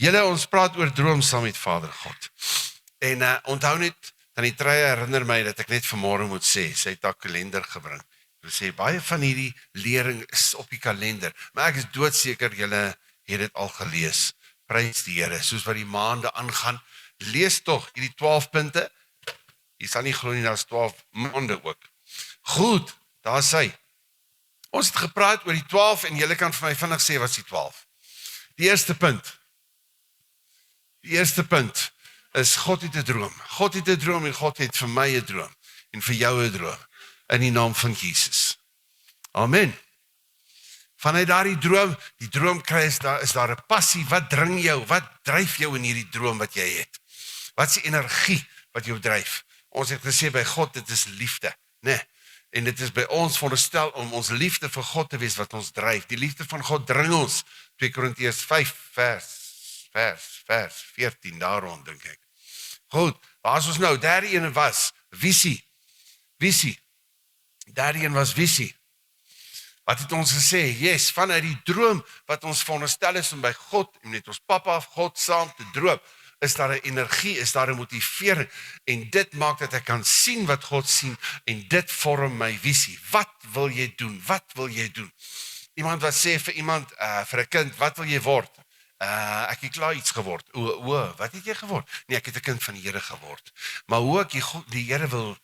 Julle, ons praat oor droom saam met Vader God. En onthou net, dan die Treie herinner my dat ek net vanmôre moet sê, sy het haar kalender gebring. Ek wil sê, baie van hierdie lering is op die kalender, maar ek is doodseker julle het dit al gelees. Prys die Here, soos wat die maande aangaan, lees tog hierdie 12 punte. Jy sal nie glo nie, daar's 12 maande ook. Goed, daar is hy. Ons het gepraat oor die 12 en julle kan vir my vinnig sê wat is die 12. Die eerste punt is God het 'n droom. God het 'n droom en God het vir my 'n droom en vir jou 'n droom in die naam van Jesus. Amen. Vanuit daardie droom, die droom kry is daar 'n passie. Wat dring jou? Wat dryf jou in hierdie droom wat jy het? Wat is die energie wat jou dryf? Ons het gesê by God, dit is liefde, né? En dit is by ons veronderstel om ons liefde vir God te wees wat ons dryf. Die liefde van God dring ons. 2 Korintiërs 5 vers 14 daar rond, dink ek. Goed, waar is ons nou? Derde een was visie. Derde een was visie. Wat het ons gesê? Yes, vanuit die droom wat ons veronderstel is om by God en met ons Papa of God saam te droom, is daar 'n energie, is daar 'n motivering en dit maak dat ek kan sien wat God sien en dit vorm my visie. Wat wil jy doen? Wat wil jy doen? Iemand wat sê vir iemand, vir 'n kind, wat wil jy word? Ek het klaar iets geword. Wat het jy geword? Nee, ek het 'n kind van die Here geword. Maar hoe ek die Here wil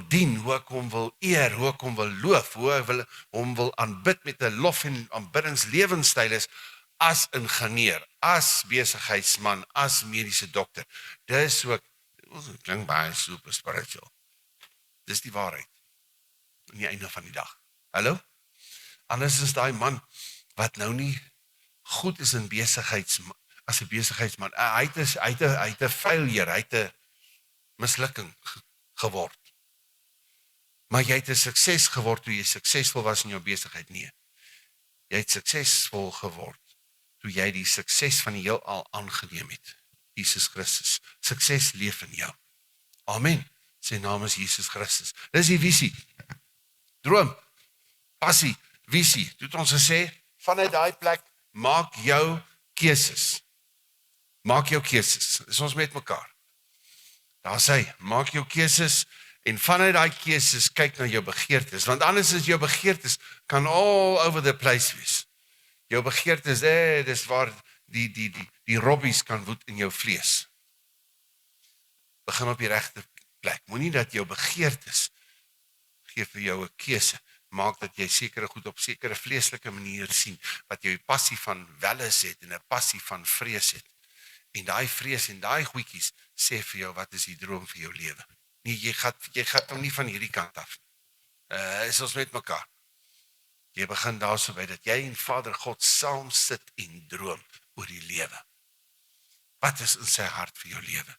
dien, hoe ek hom wil eer, hoe ek hom wil loof, hoe ek hom wil aanbid met 'n lof en aanbiddingslewensstyl is as ingenieur, as besigheidsman, as mediese dokter. Dis ook, dit klink baie super spiritual. Dis die waarheid. Aan die einde van die dag. Hallo? Anders is daai man wat nou nie goed is in as 'n besigheidsman. Hy het 'n failure, hy het 'n mislukking geword. Maar jy het 'n sukses geword toe jy suksesvol was in jou besigheid. Nee. Jy het suksesvol geword toe jy die sukses van die heelal aangeneem het. Jesus Christus. Sukses leef in jou. Amen. Sy naam is Jesus Christus. Dis die visie. Droom, passie, visie. Toe het ons gesê, vanuit daai plek, maak jou keuses. Maak jou keuses. Dis ons met mekaar. Daar sê, maak jou keuses en vanuit daai keuses kyk na jou begeertes, want anders is jou begeertes kan all over the place wees. Jou begeertes, dis waar die robbies kan woed in jou vlees. Begin op die regte plek. Moenie dat jou begeertes gee vir jou 'n keuse. Maak dat jy sekere goed op sekere vleeslike manier sien, wat jy 'n passie van welis het en 'n passie van vrees het. En daai vrees en daai goedjies sê vir jou wat is die droom vir jou lewe. Nee, jy gaan hom nie van hierdie kant af. Is ons met mekaar. Jy begin daarso by dat jy en Vader God saam sit en droom oor die lewe. Wat is in sy hart vir jou lewe?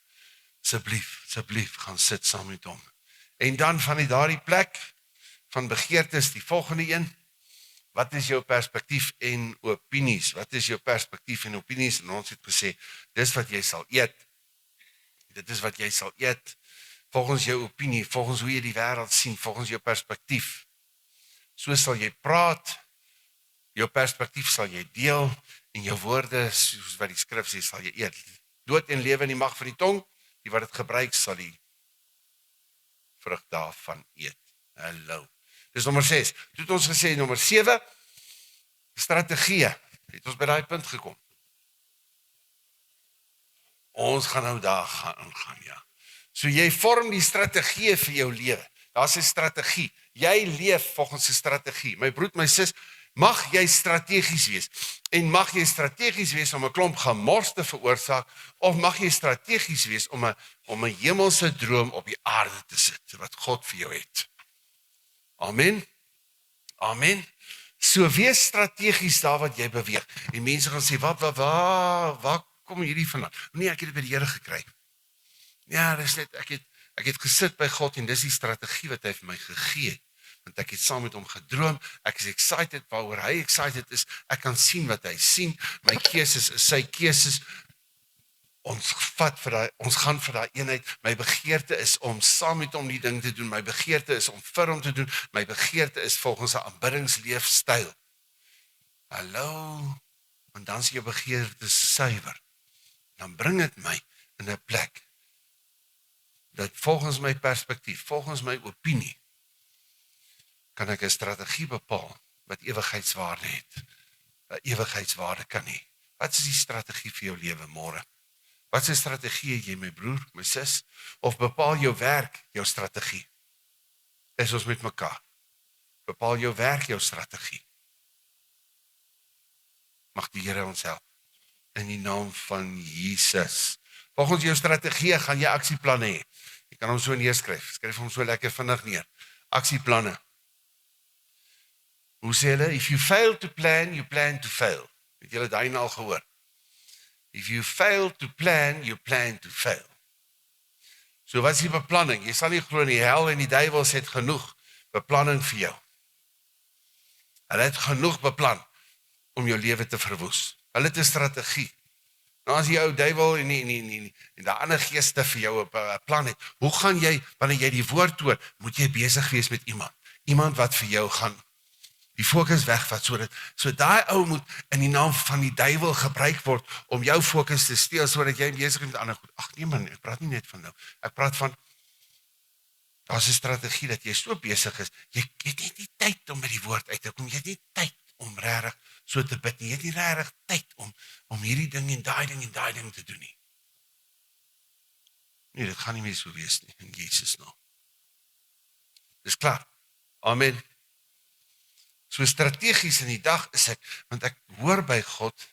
Asseblief, gaan sit saam met hom. En dan van daardie plek van begeertes, die volgende een. Wat is jou perspektief en opinies? Wat is jou perspektief en opinies? En ons het gesê, dis wat jy sal eet. Dit is wat jy sal eet. Volgens jou opinie, volgens hoe jy die wêreld sien, volgens jou perspektief. So sal jy praat, jou perspektief sal jy deel, en jou woorde, soos wat die skrif sê, sal jy eet. Dood en lewe in die mag van die tong, die wat het gebruik, sal die vrug daarvan eet. Hallo. Dis nommer 6. Toe het ons gesê, nommer 7, strategie. Het ons by daai punt gekom. Ons gaan nou daar gaan, ja. So jy vorm die strategie vir jou lewe. Daar's 'n strategie. Jy leef volgens 'n strategie. My broer, my sis, mag jy strategies wees. En mag jy strategies wees om 'n klomp gemors te veroorsaak, of mag jy strategies wees om 'n hemelse droom op die aarde te sit, wat God vir jou het. Amen. Amen. So wees strategies daar wat jy beweeg. En mense gaan sê, waar kom hierdie vandaan? Nee, ek het dit by die Here gekry. Ja, dis net, ek het gesit by God en dis die strategie wat hy vir my gegee het. Want ek het saam met hom gedroom, ek is excited waaroor hy excited is, ek kan sien wat hy sien, my keuses is sy keuses, ons gaan vir daai eenheid, my begeerte is om saam met hom die ding te doen, my begeerte is om vir hom te doen, my begeerte is volgens 'n aanbiddingsleefstyl. Hallo, want dan is jou begeerte suiwer. dan bring dit my in 'n plek dat volgens my perspektief, volgens my opinie, kan ek 'n strategie bepaal wat ewigheidswaarde het. 'n Ewigheidswaarde kan hê. Wat is die strategie vir jou lewe môre? Wat is 'n strategie het jy, my broer, my sis? Of bepaal jou werk jou strategie? Is ons met mekaar? Bepaal jou werk jou strategie? Mag die Here ons help. In die naam van Jesus. Volgens jou strategie gaan jy aksieplanne hê. Jy kan hom so neerskryf. Skryf hom so lekker vinnig neer. Aksieplanne. Hoe sê hulle? If you fail to plan, you plan to fail. Het julle daai al gehoor? If you fail to plan, you plan to fail. So wat is die beplanning? Jy sal nie glo nie, die hel en die duiwels het genoeg beplanning vir jou. Hulle het genoeg beplan om jou lewe te verwoes. Hulle het 'n strategie. Nou as die ou duiwel en die ander geeste vir jou 'n plan het, hoe gaan jy, wanneer jy die woord hoor, moet jy besig wees met iemand wat vir jou gaan die fokus wegvat, so daai ou moet in die naam van die duiwel gebruik word om jou fokus te steel, sodat jy besig is met ander goed. Ag nee man, ek praat nie net van nou. Ek praat van, daar's 'n strategie dat jy so besig is, jy het net nie tyd om by die woord uit te kom, jy het nie tyd om regtig so te bid nie, jy het nie regtig tyd om hierdie ding en daai ding te doen nie. Nee, dit gaan nie meer so wees nie, in Jesus naam. Dis klaar. Amen. So strategies in die dag is ek, want ek hoor by God,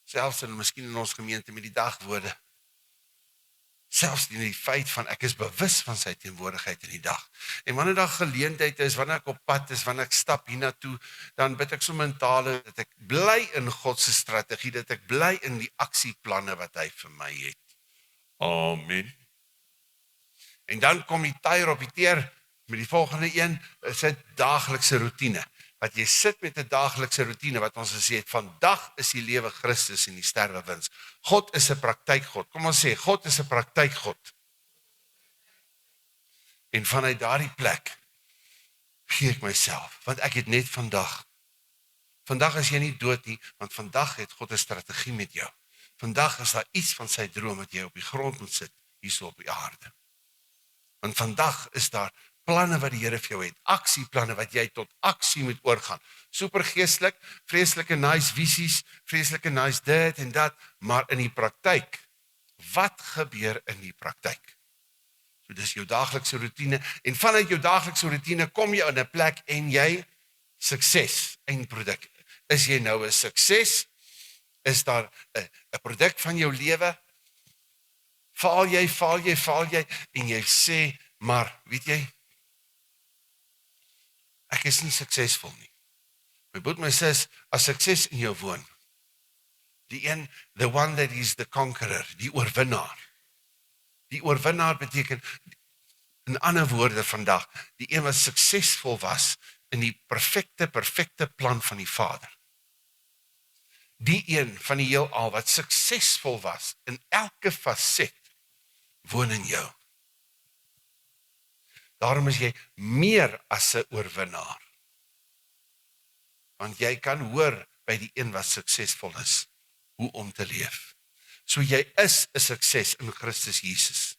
selfs in miskien in ons gemeente met die dagwoorde, selfs in die feit van ek is bewus van sy teenwoordigheid in die dag. En wanneer daar geleentheid is, wanneer ek op pad is, wanneer ek stap hiernatoe, dan bid ek so mentale, dat ek bly in God se strategie, dat ek bly in die aksieplanne wat hy vir my het. Amen. En dan kom die tyre op die teer, met die volgende een, is 'n daaglikse roetine. Wat jy sit met 'n daaglikse roetine, wat ons gesê het, vandag is die lewe Christus en die sterwe wins. God is 'n praktykgod. Kom ons sê, God is 'n praktykgod. En vanuit daardie plek gee ek myself, want ek het net vandag. Vandag is jy nie dood nie, want vandag het God 'n strategie met jou. Vandag is daar iets van sy droom wat jy op die grond moet sit, hierso op die aarde. Want vandag is daar planne wat die Here vir jou het, aksieplanne wat jy tot aksie moet oorgaan. Supergeestelik, vreeslike nice visies, vreeslike nice dit en dat, maar in die praktyk, wat gebeur in die praktyk? So dis jou daaglikse roetine, en vanuit jou daaglikse roetine kom jy in 'n plek en jy sukses, eindproduk. Is jy nou 'n sukses? Is daar 'n produk van jou lewe? Faal jy, en jy sê, maar weet jy, ek is nie suksesvol nie. My broer, my sis, as sukses in jou woon, the one that is the conqueror, die oorwinnaar. Die oorwinnaar beteken, in ander woorde vandag, die een wat suksesvol was in die perfekte plan van die Vader. Die een van die heelal wat suksesvol was in elke faset, woon in jou. Daarom is jy meer as 'n oorwinnaar. Want jy kan hoor by die een wat suksesvol is, hoe om te leef. So jy is 'n sukses in Christus Jesus.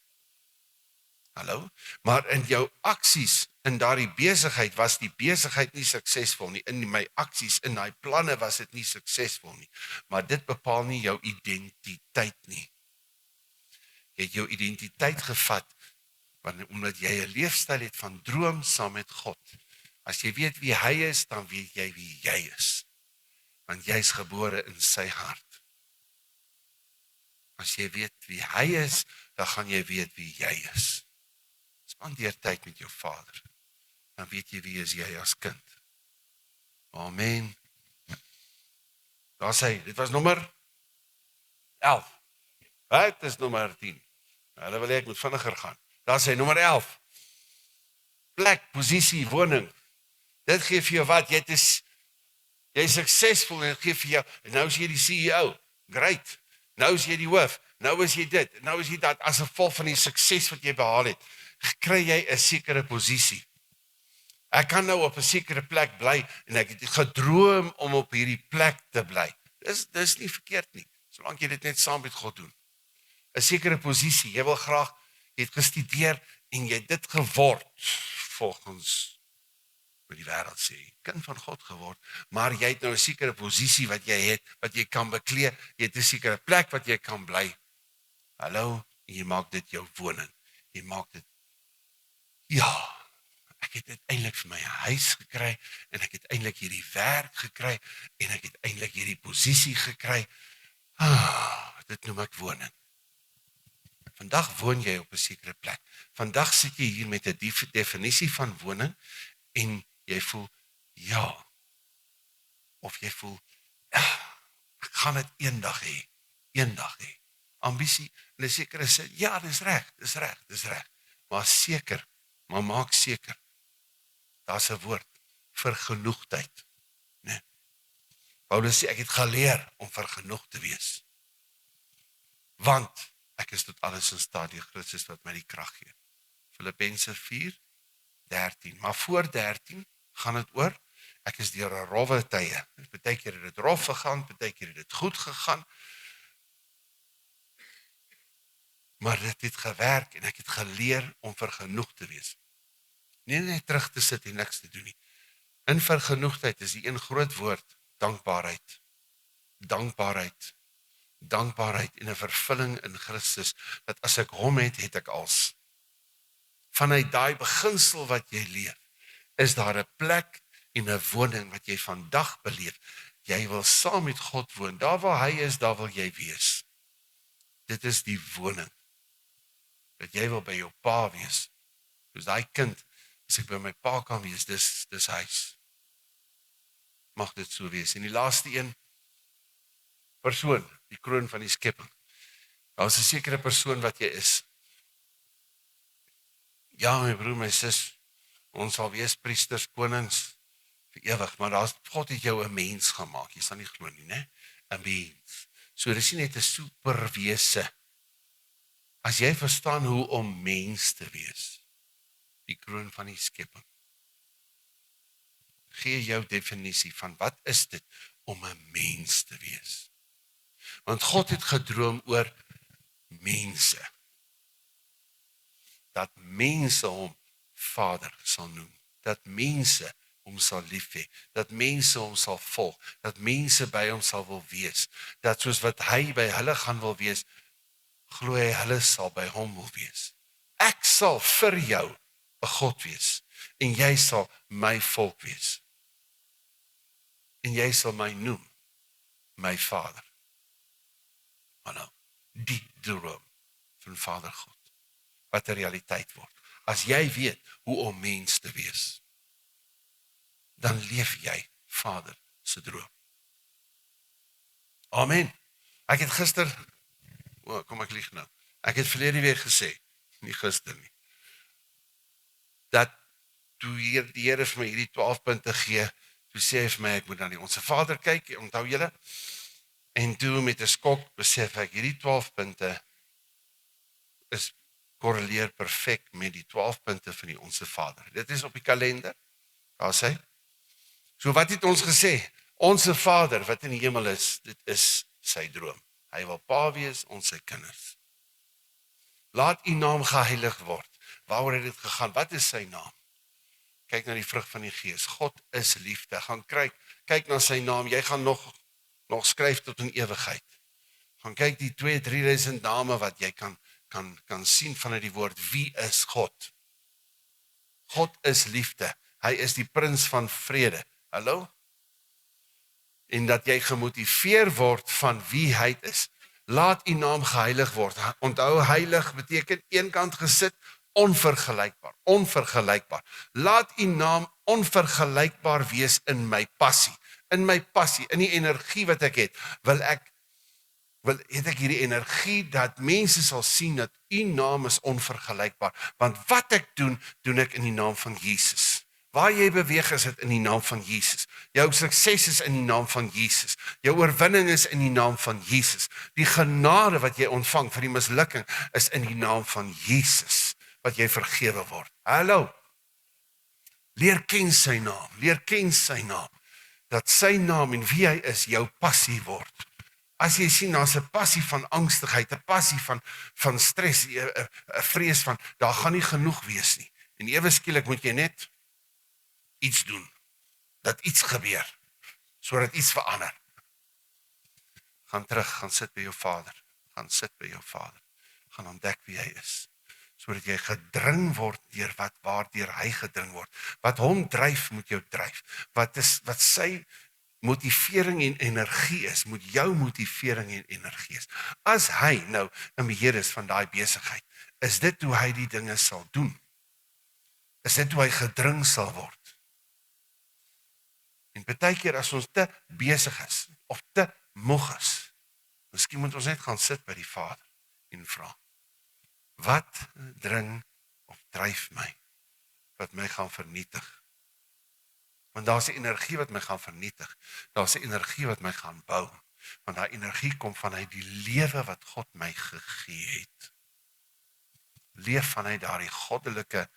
Hallo? Maar in jou aksies, in daardie besigheid, was die besigheid nie suksesvol nie. In my aksies, in daai planne was dit nie suksesvol nie. Maar dit bepaal nie jou identiteit nie. Jy het jou identiteit gevat, omdat jy 'n leefstyl het van droom saam met God. As jy weet wie hy is, dan weet jy wie jy is. Want jy is gebore in sy hart. As jy weet wie hy is, dan gaan jy weet wie jy is. Spandeer tyd met jou Vader. Dan weet jy wie is jy as kind. Amen. Daar sê, dit was nommer 11. Dit is nommer 10. Hulle wil ek moet vinniger gaan. Daar sê nommer 11. Plek, posisie, woning. Dit gee vir jou wat? Jy is suksesvol en dit gee vir jou. En nou is jy die CEO. Great. Nou is jy die hoof. Nou is jy dit. Nou is jy dat. As gevolg van die sukses wat jy behaal het, kry jy 'n sekere posisie. Ek kan nou op 'n sekere plek bly en ek het gedroom om op hierdie plek te bly. Dis nie verkeerd nie. Solank jy dit net saam met God doen. 'n Sekere posisie, jy wil graag, jy het gestudeer en jy het dit geword, volgens wat die wêreld sê, kind van God geword, maar jy het nou 'n sekere posisie wat jy het, wat jy kan beklee, jy het 'n sekere plek wat jy kan bly. Hallo, en jy maak dit jou woning. Jy maak dit, ja, ek het uiteindelik vir my 'n huis gekry, en ek het eintlik hierdie werk gekry, en ek het eintlik hierdie posisie gekry. Dit noem ek woning. Vandag woon jy op 'n sekere plek. Vandag sit jy hier met 'n definisie van woning, en jy voel, ja, of jy voel, ek gaan dit eendag hê. Ambisie, in 'n sekere sin, ja, dis reg. Maar maak seker, daar's 'n woord, vergenoegdheid. Nee. Paulus sê, ek het geleer om vergenoeg te wees. Want ek is tot alles in staat deur Christus wat my die krag gee. Filippense 4:13. Maar voor 13 gaan dit oor, ek is deur 'n rowwe tye. Partykeer het dit rof gegaan, partykeer het dit goed gegaan. Maar dit het gewerk en ek het geleer om vergenoeg te wees. Nie net terug te sit en niks te doen nie. In vergenoegdheid is die een groot woord, dankbaarheid. Dankbaarheid en 'n vervulling in Christus, dat as ek hom het, het ek als. Vanuit daai beginsel wat jy leef, is daar 'n plek en 'n woning wat jy vandag beleef. Jy wil saam met God woon. Daar waar hy is, daar wil jy wees. Dit is die woning. Dat jy wil by jou pa wees. Soos daai kind, as ek by my pa kan wees, dis huis. Mag dit so wees. En die laaste een, persoon, die kroon van die skepping. Daar is 'n sekere persoon wat jy is. Ja, my broer, my sis, ons sal wees priesters, konings, vir ewig, maar God het jou 'n mens gemaak, jy sal nie glo nie, né? 'n mens. So dis nie net 'n superwese. As jy verstaan hoe om mens te wees, die kroon van die skepping, gee jou definisie van wat is dit om 'n mens te wees. Want God het gedroom oor mense. Dat mense hom Vader sal noem. Dat mense hom sal lief hê. Dat mense hom sal volg. Dat mense by hom sal wil wees. Dat soos wat hy by hulle gaan wil wees, glo hy hulle sal by hom wil wees. Ek sal vir jou 'n God wees. En jy sal my volk wees. En jy sal my noem, my Vader. Hallo, die droom van Vader God, wat 'n realiteit word. As jy weet hoe om mens te wees, dan leef jy Vader se droom. Amen. Ek het gister, kom ek lieg nou, ek het verlede week gesê, nie gister nie, dat toe die Here vir my hierdie 12 punte gee, toe sê hy vir my, ek moet na die Onse Vader kyk, onthou julle? En toe met 'n skok besef ek, hierdie 12 punte is korreleer perfek met die 12 punte van die Onse Vader. Dit is op die kalender, daar sê. So wat het ons gesê? Onse Vader wat in die hemel is, dit is sy droom. Hy wil pa wees, ons sy kinders. Laat u naam geheilig word. Waaroor het dit gegaan? Wat is sy naam? Kyk na die vrug van die Gees. God is liefde. Gaan kyk na sy naam. Jy gaan nog skryf tot in ewigheid. Gaan kyk die 2-3 name wat jy kan sien vanuit die woord. Wie is God? God is liefde. Hy is die prins van vrede. Hallo? En dat jy gemotiveer word van wie hy is. Laat u naam geheilig word. Onthou, heilig beteken eenkant gesit, onvergelykbaar. Laat u naam onvergelykbaar wees in my passie. In die energie wat ek het, het ek hierdie energie dat mense sal sien dat u naam is onvergelykbaar. Want wat ek doen ek in die naam van Jesus. Waar jy beweeg is dit in die naam van Jesus. Jou sukses is in die naam van Jesus. Jou oorwinning is in die naam van Jesus. Die genade wat jy ontvang vir die mislukking is in die naam van Jesus, wat jy vergewe word. Hallo. Leer ken sy naam. Dat sy naam en wie hy is jou passie word. As jy sien, daar's 'n passie van angstigheid, 'n passie van stres, 'n vrees van, daar gaan nie genoeg wees nie. En ewe skielik moet jy net iets doen, dat iets gebeur, sodat iets verander. Gaan terug, gaan sit by jou Vader, gaan sit by jou Vader, gaan ontdek wie hy is, sodat jy gedring word deur waardeur hy gedring word. Wat hom dryf, moet jou dryf. Wat sy motivering en energie is, moet jou motivering en energie is. As hy nou in beheer is van daai besigheid, is dit hoe hy die dinge sal doen. Is dit hoe hy gedring sal word. En baie keer as ons te besig is, of te moeg is, miskien moet ons net gaan sit by die Vader en vra, wat dring of dryf my, wat my gaan vernietig? Want daar's 'n energie wat my gaan vernietig, daar's 'n energie wat my gaan bou, want daai energie kom vanuit die lewe wat God my gegee het. Leef vanuit daardie goddelike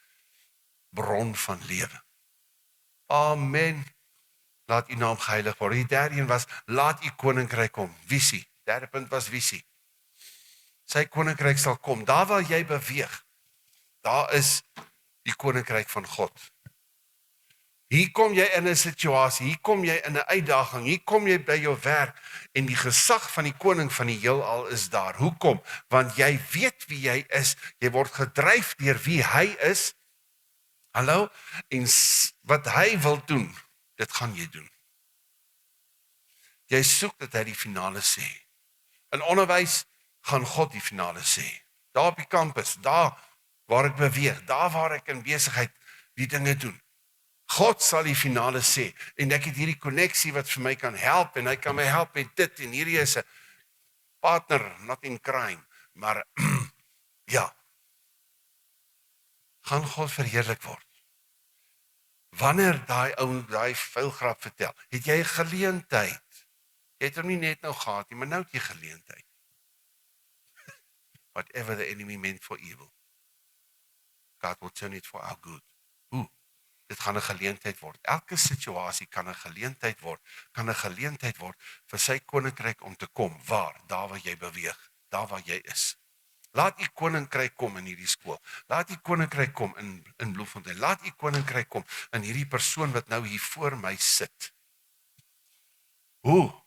bron van lewe. Amen. Laat u naam geheilig word. Die derde een was, laat u koninkryk kom. Visie. Derde punt was visie. Sy koninkryk sal kom. Daar waar jy beweeg, daar is die koninkryk van God. Hier kom jy in 'n situasie, hier kom jy in 'n uitdaging, hier kom jy by jou werk en die gesag van die koning van die heelal is daar. Hoekom? Want jy weet wie jy is. Jy word gedryf deur wie hy is. Hallo? En wat hy wil doen, dit gaan jy doen. Jy soek dat hy die finale sê. In onderwys gaan God die finale sê. Daar op die kampus, daar waar ek beweeg, daar waar ek in besigheid die dinge doen. God sal die finale sê, en ek het hierdie koneksie wat vir my kan help, en hy kan my help met dit, en hierdie is 'n partner, not in crime, maar ja, gaan God verheerlik word. Wanneer daai ou daai vuilgrap vertel, het jy 'n geleentheid, jy het hom nie net nou gehad nie, maar nou het jy geleentheid. Whatever the enemy meant for evil, God will turn it for our good. Dit gaan 'n geleentheid word. Elke situasie kan 'n geleentheid word, vir sy koninkryk om te kom. Waar? Daar waar jy beweeg, daar waar jy is. Laat u koninkryk kom in hierdie skool. Laat u koninkryk kom in Bloemfontein. Laat u koninkryk kom in hierdie persoon wat nou hier voor my sit. Hoe?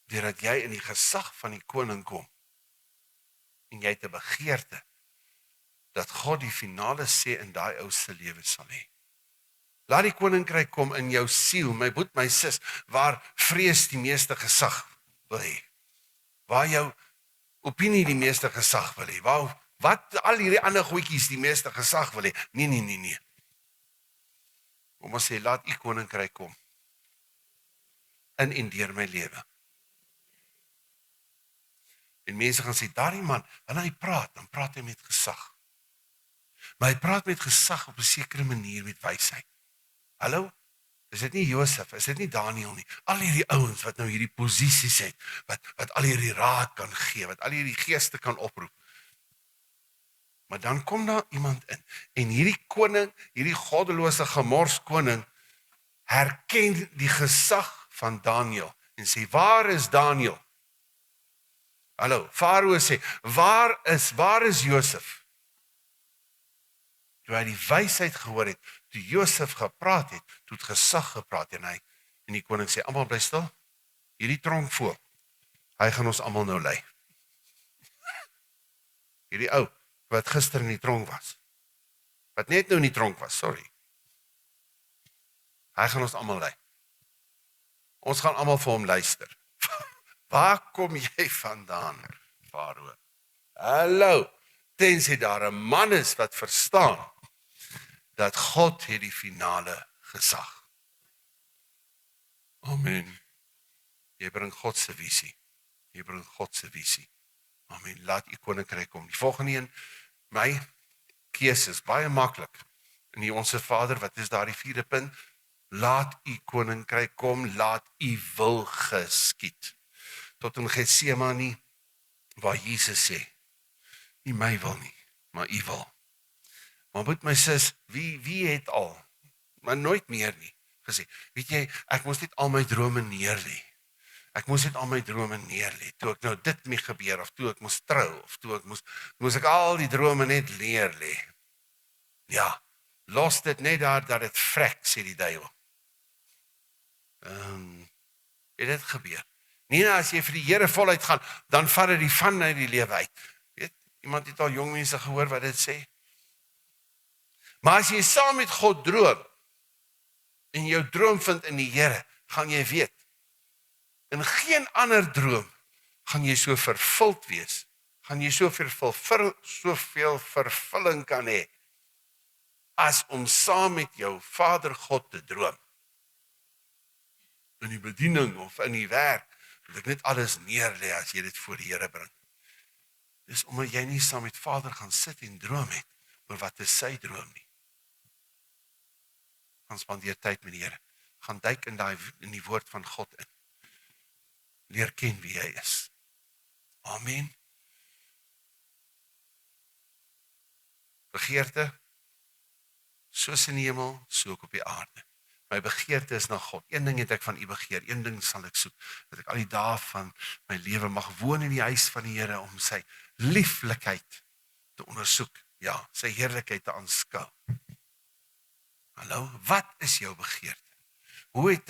Deurdat jy in die gesag van die koning kom, en jy het 'n begeerte, dat God die finale sê in daai ou se lewe sal hê. Laat die koninkryk kom in jou siel, my broer, my sis, waar vrees die meeste gesag wil hê. Waar jou opinie die meeste gesag wil hê. Waar wat al hierdie ander goedjies die meeste gesag wil hê. Nee. Kom ons sê, laat u koninkryk kom in en deur my lewe. En mense gaan sê, daardie man, wanneer hy praat, dan praat hy met gesag. Maar hy praat met gesag op 'n sekere manier met wysheid. Hallo? Is dit nie Josef, is dit nie Daniel nie? Al hierdie ouens wat nou hierdie posisies het, wat al hierdie raad kan gee, wat al hierdie geeste kan oproep. Maar dan kom daar iemand in, en hierdie koning, hierdie goddelose gemors koning, herken die gesag van Daniel, en sê, waar is Daniel? Hallo, Farao sê, waar is Josef? Toe hy die wysheid gehoor het, toe Josef gepraat het, toe het gesag gepraat, en die koning sê, almal bly stil, hierdie tronkvoël, hy gaan ons almal nou lei. Hierdie ou, wat gister in die tronk was, wat net nou in die tronk was, sorry, hy gaan ons almal lei. Ons gaan almal vir hom luister. Waar kom jy vandaan, Farao? Hallo, tensy daar 'n man is wat verstaan, dat God het die finale gesag. Amen. Jy bring God se visie. Amen. Laat u koninkryk kom. Die volgende een, my keuse is baie maklik. In die Onse Vader, wat is daar die 4de punt? Laat u koninkryk kom, laat u wil geskied. Tot in Getsemane, waar Jesus sê, nie my wil nie, maar u wil. Maar moet my sis, wie het al, maar nooit meer nie, gesê, weet jy, ek moes net al my drome neerlê. Ek moes dit al my drome neerlê, toe ek nou dit mee gebeur, of toe ek moes trou, of toe ek moes ek al die drome net neerlê. Ja, los dit net daar, dat het vrek, sê die duiwel. Het dit gebeur. Nie as jy vir die Here voluit gaan, dan vat dit die van uit die lewe uit. Weet, iemand het al jong mense gehoor wat dit sê. Maar as jy saam met God droom, en jou droom vind in die Here, gaan jy weet, in geen ander droom, gaan jy so vervuld wees, gaan jy soveel vervulling kan hê, as om saam met jou Vader God te droom. In die bediening of in die werk, wil ek net alles neerlê as jy dit voor die Here bring. Dis omdat jy nie saam met Vader gaan sit en droom het, oor wat is sy droom nie. Gaan spandeer tyd met die Here, gaan duik in die woord van God in. Leer ken wie hy is. Amen. Begeerte, soos in die hemel, so ook op die aarde. My begeerte is na God. Een ding het ek van U begeer, een ding sal ek soek, dat ek al die dae van my lewe mag woon in die huis van die Here, om sy lieflikheid te ondersoek, ja, sy heerlikheid te aanskou. Hallo, wat is jou begeerte? Hoe het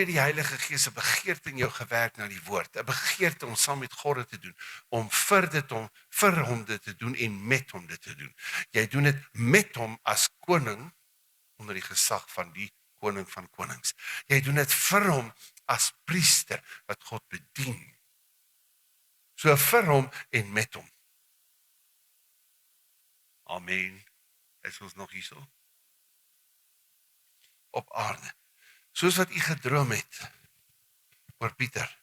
die Heilige Gees 'n begeerte in jou gewerk na die woord? 'n Begeerte om saam met God dit te doen, om vir hom dit te doen en met hom dit te doen. Jy doen dit met hom as koning, onder die gesag van die koning van konings. Jy doen dit vir hom as priester, wat God bedien. So vir hom en met hom. Amen. Is ons nog hierso? Op aarde. Soos wat U gedroom het oor Pieter,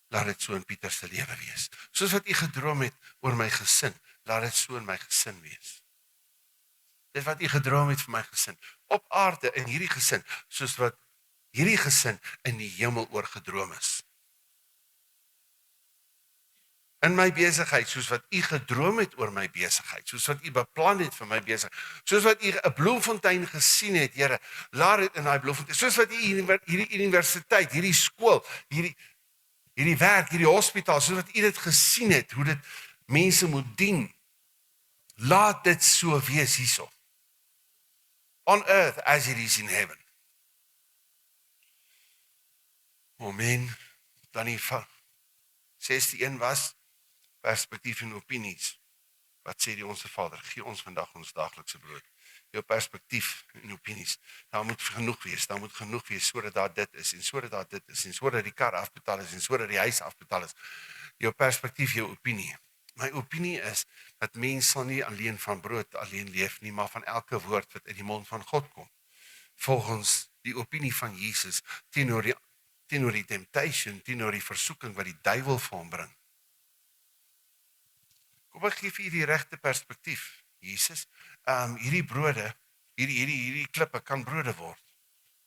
laat dit so in Pieter se lewe wees. Soos wat U gedroom het oor my gesin, laat dit so in my gesin wees. Dit wat U gedroom het vir my gesin, op aarde in hierdie gesin, soos wat hierdie gesin in die hemel oorgedroom is. In my besigheid, soos wat U gedroom het oor my besigheid, soos wat U beplan het vir my besigheid, soos wat U 'n bloemfontein gesien het, Here, laat dit in daai bloemfontein, soos wat U hierdie universiteit, hierdie skool, hierdie werk, hierdie hospitaal, soos wat U dit gesien het, hoe dit mense moet dien, laat dit so wees hierso. On earth as it is in heaven. Amen. Dan die 61 was perspektief en opinies. Wat sê die Onse Vader? Gee ons vandag ons daaglikse brood. Jou perspektief en opinies. Daar moet genoeg wees, sodat daar dit is, en sodat daar dit is, en sodat die kar afbetaal is, en sodat die huis afbetaal is. Jou perspektief, jou opinie. My opinie is, dat mens sal nie alleen van brood alleen leef nie, maar van elke woord wat uit die mond van God kom. Volgens die opinie van Jesus, teenoor die temptation, teenoor die versoeking wat die duiwel vir hom bring. Kom ek gee vir u die regte perspektief, Jesus. Hierdie brode, hierdie klippe kan brode word.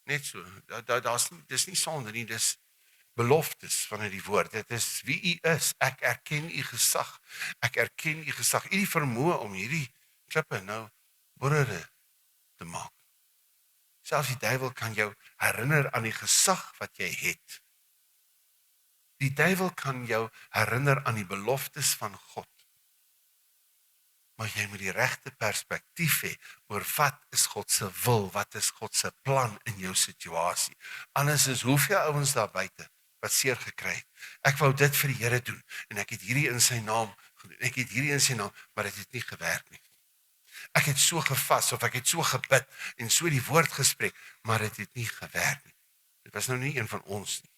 Net so, dis nie sonde nie, dis beloftes vanuit die woord. Dit is wie u is. Ek erken u gesag. Ek erken u gesag. U die vermoë om hierdie klippe nou brode te maak. Selfs die duiwel kan jou herinner aan die gesag wat jy het. Die duiwel kan jou herinner aan die beloftes van God. Maar jy moet die regte perspektief hê oor wat is God se wil, wat is God se plan in jou situasie. Anders is hoeveel ouens daar buite wat seer gekry het. Ek wou dit vir die Here doen en ek het hierdie in sy naam gedoen, maar dit het nie gewerk nie. Ek het so gevas of ek het so gebid en so die woord gespreek, maar dit het nie gewerk nie. Dit was nou nie een van ons nie,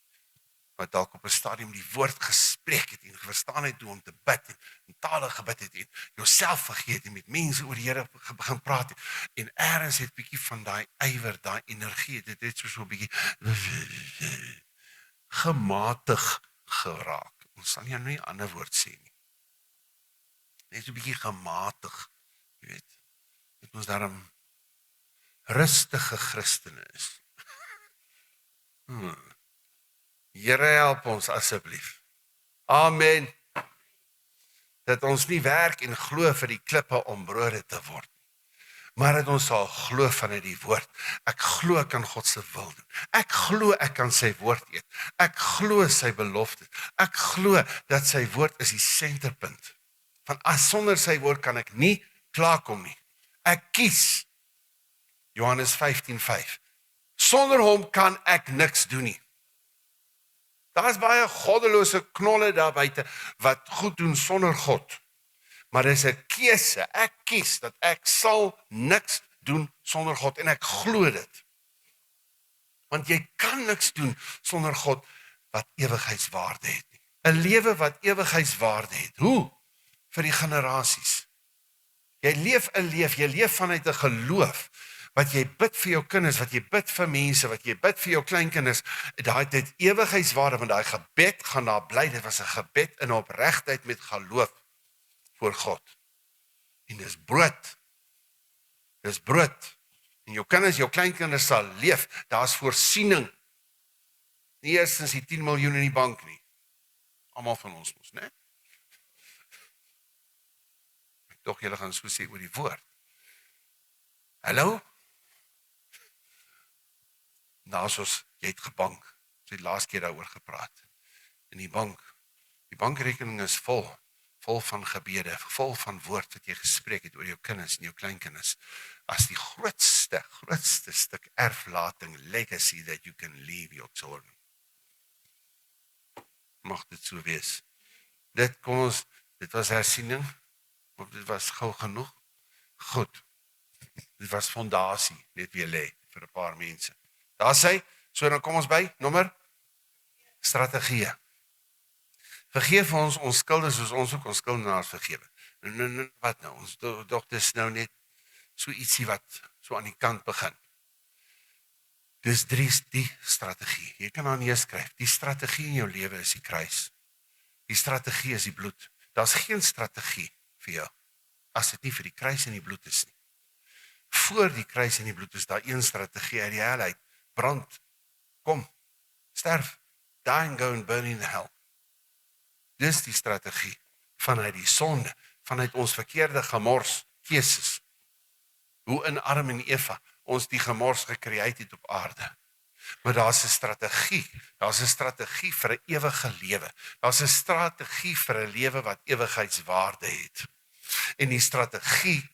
wat dalk op 'n stadium die woord gespreek het en verstaan het hoe om te bid en tale gebid het en jouself vergeet en met mense oor die Here begin praat het. En eers het bietjie van daai ywer, daai energie, dit het so 'n bietjie gematig geraak. Ons sal nie 'n ander woord sê nie. Net so 'n bietjie gematig, jy weet. Dit ons daarom rustige Christene is. Here help ons asseblief. Amen. Dat ons nie werk en glo vir die klippe om brode te word. maar dat ons sal glo vanuit die woord. Ek glo ek kan God se wil doen. Ek glo ek kan sy woord eet. Ek glo sy beloftes. Ek glo dat sy woord is die senterpunt. Van sonder sy woord kan ek nie klaarkom nie. Ek kies Johannes 15:5. Sonder hom kan ek niks doen nie. Daar is baie goddelose knolle daar buite wat goed doen sonder God. Maar dis 'n keuse. Ek kies dat ek sal niks doen sonder God en ek glo dit. Want jy kan niks doen sonder God wat ewigheidswaarde het nie. 'n Lewe wat ewigheidswaarde het. Hoe? Vir die generasies. Jy leef vanuit 'n geloof wat jy bid vir jou kinders, wat jy bid vir mense, wat jy bid vir jou kleinkinders. Daai het ewigheidswaarde, want daai gebed gaan daar bly. Dit was 'n gebed in opregtheid met geloof voor God. En dis brood. Dis brood. En jou kinders, jou kleinkinders sal leef. Daar's voorsiening. Nie eerstens die 10 miljoen in die bank nie. Almal van ons mos, né? Tog julle gaan so sê oor die woord. Hallo? Nou soos jy het gebank. Ons het laas keer daaroor gepraat. In die bankrekening is vol van gebede, vol van woord wat jy gespreek het oor jou kinders en jou kleinkinders. As die grootste stuk erflating, legacy that you can leave your children. Mag dit so wees. Dit was hersiening, of dit was gou genoeg? Goed. Dit was fondasie, net weer lê vir 'n paar mense. Daar sê, so dan kom ons by, nommer, strategie. Vergeef ons skulde soos ons ook ons skuldenaars vergewe. Wat nou, ons dogters nou net so ietsie wat so aan die kant begin. Dis die strategie. Jy kan haar neerskryf. Die strategie in jou lewe is die kruis. Die strategie is die bloed. Daar's geen strategie vir jou as dit nie vir die kruis en die bloed is nie. Voor die kruis en die bloed is daar een strategie uit die hel uit. Brand, kom, sterf, die and go and burn in the hell. Dis die strategie vanuit die sonde, vanuit ons verkeerde gemors, keuses. Hoe in Adam en Eva ons die gemors gekreëer het op aarde. Maar daar's 'n strategie vir 'n ewige lewe. Daar's 'n strategie vir 'n lewe wat ewigheidswaarde het. En die strategie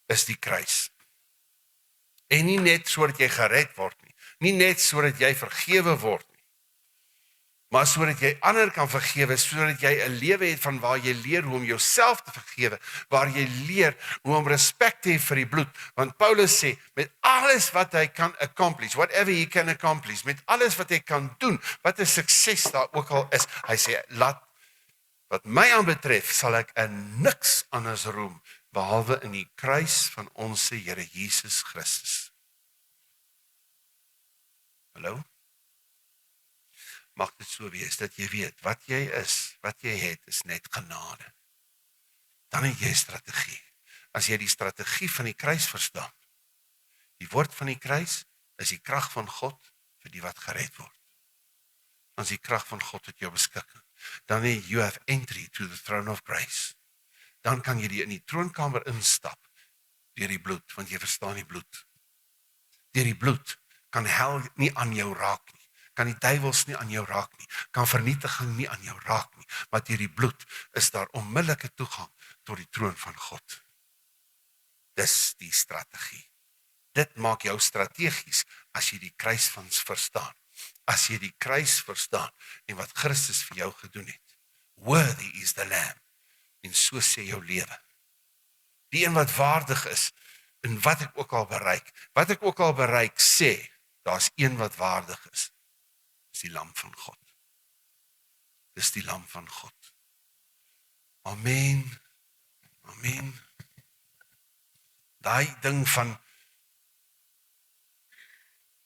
is die kruis. En nie net sodat jy gered word nie. Nie net sodat jy vergewe word nie. Maar sodat jy ander kan vergewe, sodat jy 'n lewe het van waar jy leer hoe om jouself te vergewe, waar jy leer hoe om respek te hê vir die bloed. Want Paulus sê, met alles wat hy kan accomplish, whatever he can accomplish, met alles wat hy kan doen, wat 'n sukses daar ook al is, hy sê, wat my aanbetref, sal ek in niks anders roem, behalwe in die kruis van ons Here Jesus Christus. Hallo? Mag dit so wees, dat jy weet, wat jy is, wat jy het, is net genade. Dan het jy 'n strategie. As jy die strategie van die kruis verstaan, die woord van die kruis, is die krag van God, vir die wat gered word. Dan is die krag van God tot jou beskikking. Dan het you have entry to the throne of grace. Dan kan jy in die troonkamer instap, deur die bloed, want jy verstaan die bloed. Deur die bloed kan hel nie aan jou raak nie. Kan die duiwels nie aan jou raak nie, kan vernietiging nie aan jou raak nie, maar deur die bloed is daar onmiddellike toegang tot die troon van God. Dis die strategie. Dit maak jou strategies as jy die kruis van verstaan. As jy die kruis verstaan en wat Christus vir jou gedoen het. Worthy is the Lamb. En so sê jou lewe. Die een wat waardig is en wat ek ook al bereik, sê, daar's een wat waardig is. Dis die lam van God. Dis die lam van God. Amen. Amen. Daai ding van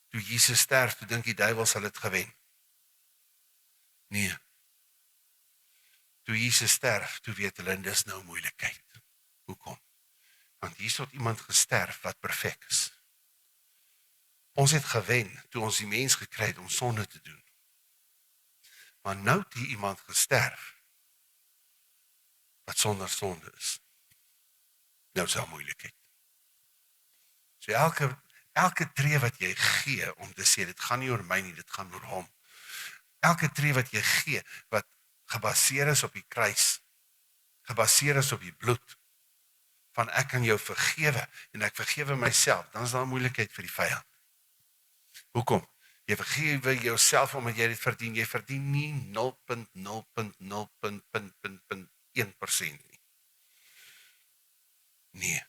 toe Jesus sterf, toe dink die duiwel sal dit gewen. Nee. Toe Jesus sterf, toe weet hulle, dis nou moeilikheid. Hoekom? Want hier het iemand gesterf wat perfek is. Ons het gewen toe ons die mens gekry het om sonde te doen. Maar nou het hier iemand gesterf wat sonder sonde is. Nou is daar moeilikheid. So elke tree wat jy gee om te sê, dit gaan nie oor my nie, dit gaan oor hom. Elke tree wat jy gee, wat gebaseer is op die kruis, gebaseer is op die bloed, van ek kan jou vergewe, en ek vergewe myself, dan is daar moeilikheid vir die vyand. Hoekom? Jy vergewe jouself omdat jy dit verdien. Jy verdien nie 0,0,0,1% nie. Nee.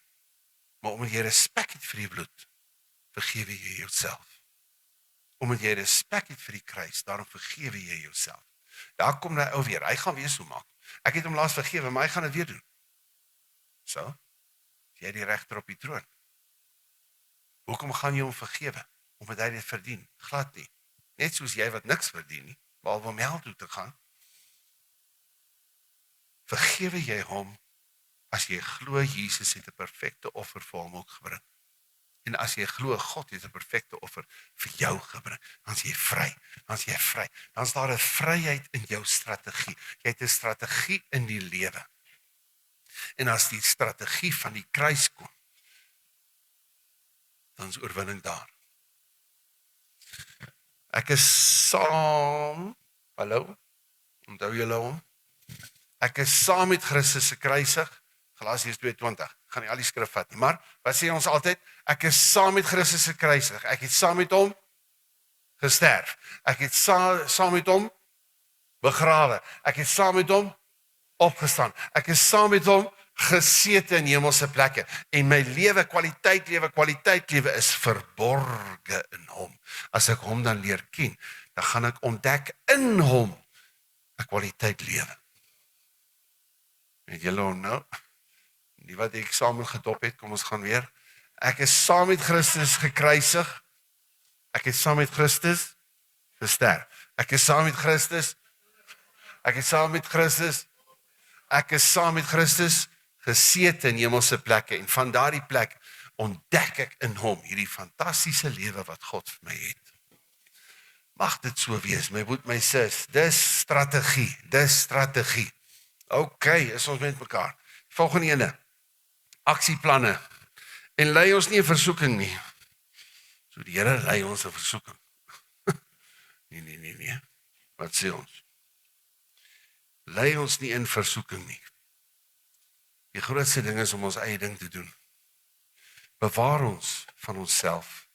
Maar omdat jy respek het vir die bloed, vergewe jy jouself. Omdat jy respek het vir die kruis, daarom vergewe jy jouself. Daar kom hy ou weer, hy gaan weer so maak. Ek het hom laas vergewe, maar hy gaan dit weer doen. So, jy die regter op die troon. Hoekom gaan jy hom vergewe? Omdat hy dit verdien, glad nie. Net soos jy wat niks verdien nie, behalwe om hel toe te gaan. Vergewe jy hom, as jy glo Jesus het 'n perfekte offer vir hom ook gebring. En as jy glo God het 'n perfekte offer vir jou gebring, dan is jy vry, Dan is daar 'n vryheid in jou strategie. Jy het 'n strategie in die lewe. En as die strategie van die kruis kom, dan is oorwinning daar. Ek is saam, hallo, onthou julle hom? Ek is saam met Christus se kruisig, Galasiërs 2:20, gaan nie al die skrif vat nie, maar wat sê ons altyd? Ek is saam met Christus se kruisig, ek het saam met hom gesterf, ek het saam met hom begrawe, ek het saam met hom opgestaan, ek is saam met hom gesete in hemelse plekke, en my lewe, kwaliteit lewe is verborge in hom. As ek hom dan leer ken, dan gaan ek ontdek in hom 'n kwaliteit lewe. Weet julle nou? Die wat ek saam gedop het, kom ons gaan weer. Ek is saam met Christus gekruisig. Ek is saam met Christus gesterf. Ek is saam met Christus gesete in hemelse plekke, en van daardie plek ontdek ek in hom hierdie fantastiese lewe wat God vir my het. Mag dit so wees, my broer, my sis, dis strategie. Okay, is ons met mekaar. Volgende ene, aksieplanne, en lei ons nie in versoeking nie. So die Here lei ons in versoeking. Nee. Wat sê ons? Lei ons nie in versoeking nie. Die grootste ding is om ons eie ding te doen. Bewaar ons van onsself.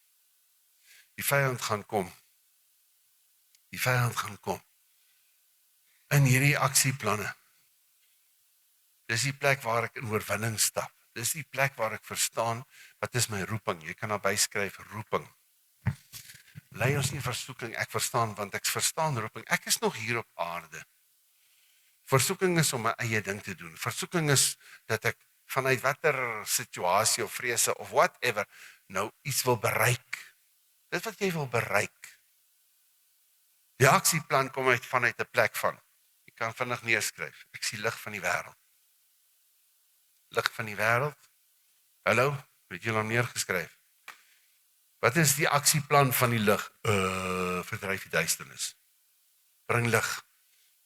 Die vyand gaan kom. In hierdie aksieplanne. Dis die plek waar ek in oorwinning stap. Dis die plek waar ek verstaan, wat is my roeping? Jy kan daarby skryf, roeping. Lei ons nie versoeking, ek verstaan, want ek verstaan roeping. Ek is nog hier op aarde. Versoeking is om my eie ding te doen. Versoeking is dat ek vanuit watter situasie of vrese of whatever, nou iets wil bereik. Dit wat jy wil bereik. Die aksieplan kom uit vanuit 'n plek van, jy kan vinnig neerskryf, ek sien lig van die wêreld. Lig van die wêreld. Hallo, het jy hom neergeskryf? Wat is die aksieplan van die lig? Verdryf die duisternis. Bring lig.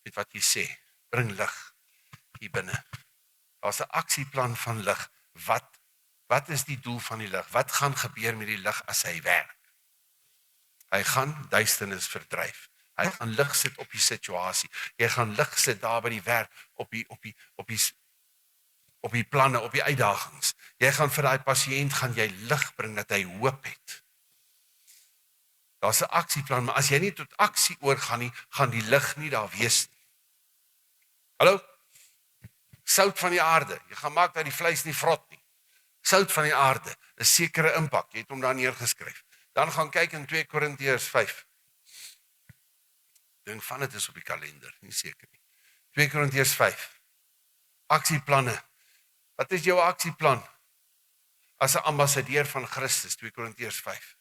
Weet wat jy sê. Bring lig hier binne. Daar's 'n aksieplan van lig. Wat is die doel van die lig? Wat gaan gebeur met die lig as hy werk? Hy gaan duisternis verdryf. Hy gaan lig sit op die situasie. Jy gaan lig sit daar by die werk op die planne, op die uitdagings. Jy gaan vir daai pasiënt gaan jy lig bring dat hy hoop het. Daar's 'n aksieplan, maar as jy nie tot aksie oorgaan nie, gaan die lig nie daar wees nie. Hallo? Sout van die aarde. Jy gaan maak dat die vleis nie vrot nie. Sout van die aarde, 'n sekere impak. Jy het hom daar neergeskryf. Dan gaan kyk in 2 Korintiërs 5. Dink van dit is op die kalender, nie seker nie. 2 Korintiërs 5. Aksieplanne. Wat is jou aksieplan? As 'n ambassadeur van Christus, 2 Korintiërs 5.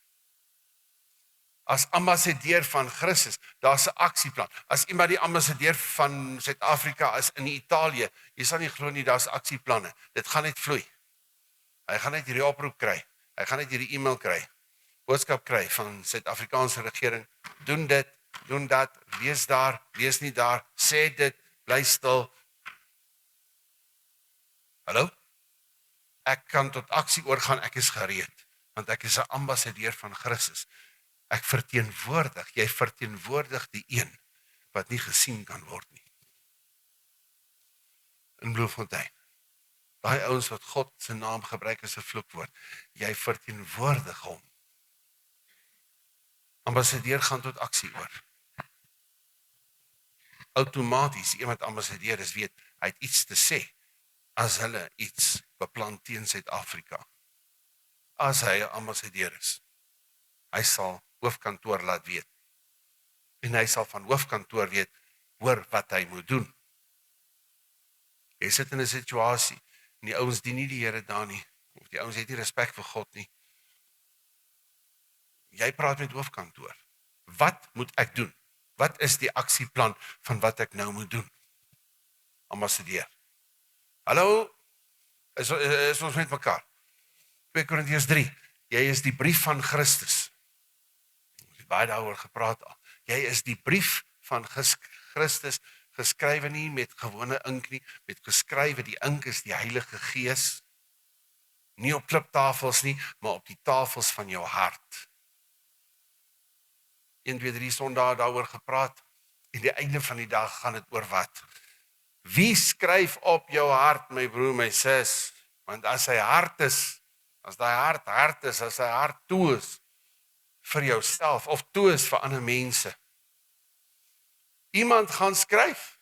As ambassadeur van Christus, daar's 'n aksieplan. As iemand die ambassadeur van Suid-Afrika is in Italië, jy sal nie glo nie, daar's aksieplanne. Dit gaan net vloei. Hy gaan net hierdie oproep kry. Hy gaan net hierdie e-mail kry. Boodskap kry van Suid-Afrikaanse regering. Doen dit, doen dat, wees daar, wees nie daar, sê dit, bly stil. Hallo? Ek kan tot aksie oorgaan, ek is gereed. Want ek is 'n ambassadeur van Christus. Ek verteenwoordig, jy verteenwoordig die een wat nie gesien kan word nie. In Bloemfontein. Daai ouens wat God se naam gebruik as 'n vloekwoord, jy verteenwoordig hom. Ambassadeur gaan tot aksie oor. Outomaties, iemand ambassadeur is, weet, hy het iets te sê, as hulle iets beplan teen Suid-Afrika. As hy 'n ambassadeur is, hy sal hoofkantoor laat weet. En hy sal van hoofkantoor weet, hoor wat hy moet doen. Jy sit in 'n situasie, en die ouens dien nie die Here daar nie, of die ouens het nie respek vir God nie. Jy praat met hoofkantoor. Wat moet ek doen? Wat is die aksieplan van wat ek nou moet doen? Ambassadeur. Hallo? Is ons met mekaar? 2 Korintiërs 3. Jy is die brief van Christus. Ons het baie daaroor gepraat al. Jy is die brief van Christus, geskrywe nie met gewone ink nie, met geskrywe, die ink is die Heilige Gees. Nie op kliptafels nie, maar op die tafels van jou hart. 1, 2, 3 Sondae daaroor gepraat, en die einde van die dag gaan dit oor wat? Wie skryf op jou hart, my broer, my sis? Want as hy hart is, as daai hart is, as hy hart toe is vir jouself, of toe is vir ander mense, iemand gaan skryf.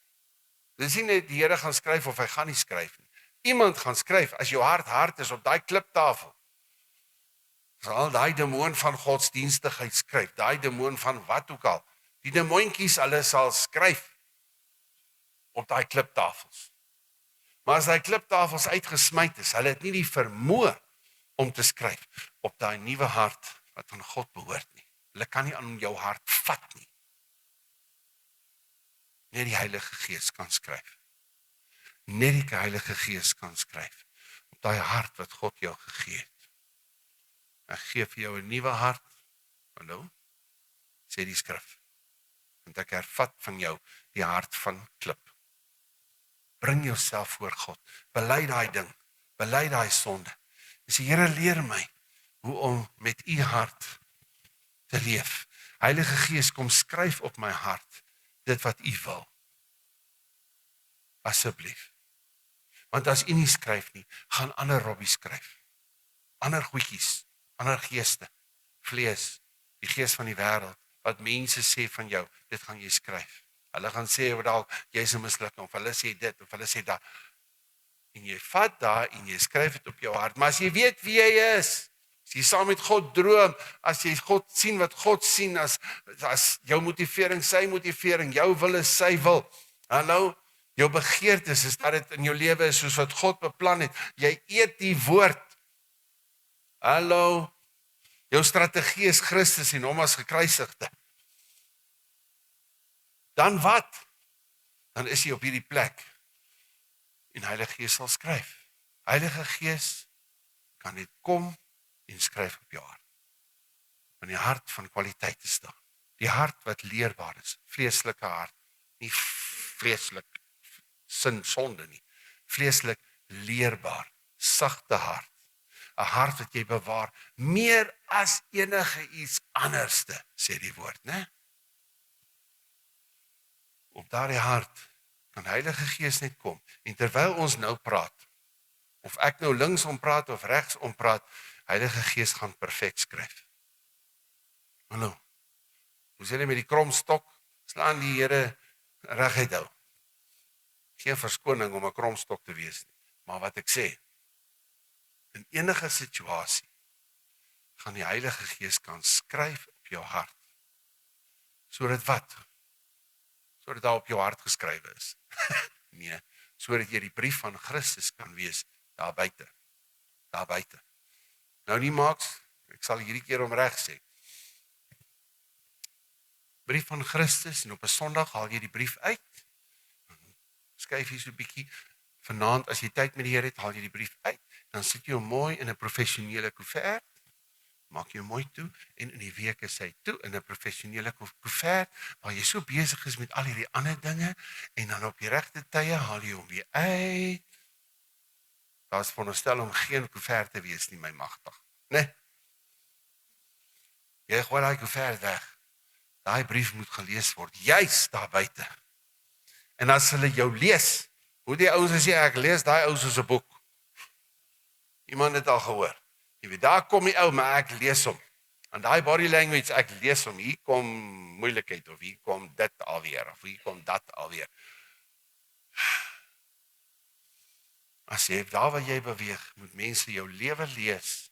Dis nie net die Here gaan skryf of hy gaan nie skryf nie. Iemand gaan skryf, as jou hart is op daai kliptafel. Sal daai demoon van godsdienstigheid skryf, daai demoon van wat ook al. Die demoontjies, hulle sal skryf op daai kliptafels. Maar as daai kliptafels uitgesmyt is, hulle het nie die vermoë om te skryf op daai nuwe hart wat aan God behoort nie. Hulle kan nie aan jou hart vat nie. Net die Heilige Gees kan skryf. Net die Heilige Gees kan skryf op daai hart wat God jou gegee het. Ek gee vir jou 'n nuwe hart. Hallo? Sê die skrif. Want ek hervat van jou die hart van klip. Bring jouself voor God. Bely daai ding. Bely daai sonde. Dis die Here leer my hoe om met u hart te leef. Heilige Gees, kom skryf op my hart dit wat u wil. Asseblief. Want as u nie skryf nie, gaan ander Robbie skryf. Ander goedjies, ander geeste, vlees, die gees van die wêreld, wat mense sê van jou, dit gaan jy skryf. Hulle gaan sê dalk jy's 'n mislukking, of hulle sê dit, of hulle sê dat. En jy vat daar en jy skryf dit op jou hart. Maar as jy weet wie jy is, as jy saam met God droom, as jy God sien wat God sien, as jou motivering, sy motivering, jou wil is sy wil. Hallo, jou begeertes is dat dit in jou lewe is soos wat God beplan het. Jy eet die woord. Hallo, jou strategie is Christus en hom as gekruisigde. Dan wat? Dan is jy op hierdie plek en Heilige Gees sal skryf. Heilige Gees kan net kom en skryf op jou hart. In die hart van kwaliteit te staan. Die hart wat leerbaar is, vleeslike hart, nie vleeslik sin sonde nie. Vleeslik leerbaar, sagte hart. 'n Hart wat jy bewaar meer as enige iets anderste, sê die woord, né? Op daardie hart kan Heilige Gees net kom. En terwyl ons nou praat, of ek nou linksom praat of regsom praat, Heilige Gees gaan perfek skryf. Hallo. Hoe sê jy met die kromstok? Slaan die Here reguit hou. Geen verskoning om 'n kromstok te wees nie. Maar wat ek sê, in enige situasie gaan die Heilige Gees kan skryf op jou hart. Sodat wat? Sodat daar op jou hart geskrywe is. Nee, sodat jy die brief van Christus kan wees daar buite. Daar buite. Nou nie Max, ek sal hierdie keer om reg sê. Brief van Christus en op 'n Sondag haal jy die brief uit. Skryf hier so 'n bietjie. Vanaand as jy tyd met die Here het, haal jy die brief uit. Dan sit jy hom mooi in 'n professionele koevert. Maak jy hom mooi toe en in die week is hy toe in 'n professionele koevert waar jy so besig is met al hierdie ander dinge en dan op die regte tye haal jy hom weer uit. Daar's veronderstel om geen koevert te wees nie, my magtig, né? Jy gooi daai koevert weg. Daai brief moet gelees word, juis daar buite. En as hulle jou lees, hoe die ouens sê, ek lees daai ou soos 'n boek. Iemand het al gehoor. Jy weet, daar kom die ou, maar ek lees hom. En daai body language, ek lees hom, hier kom moeilikheid, of hier kom dit alweer, of hier kom dat alweer. As jy daar waar jy beweeg, moet mense jou lewe lees,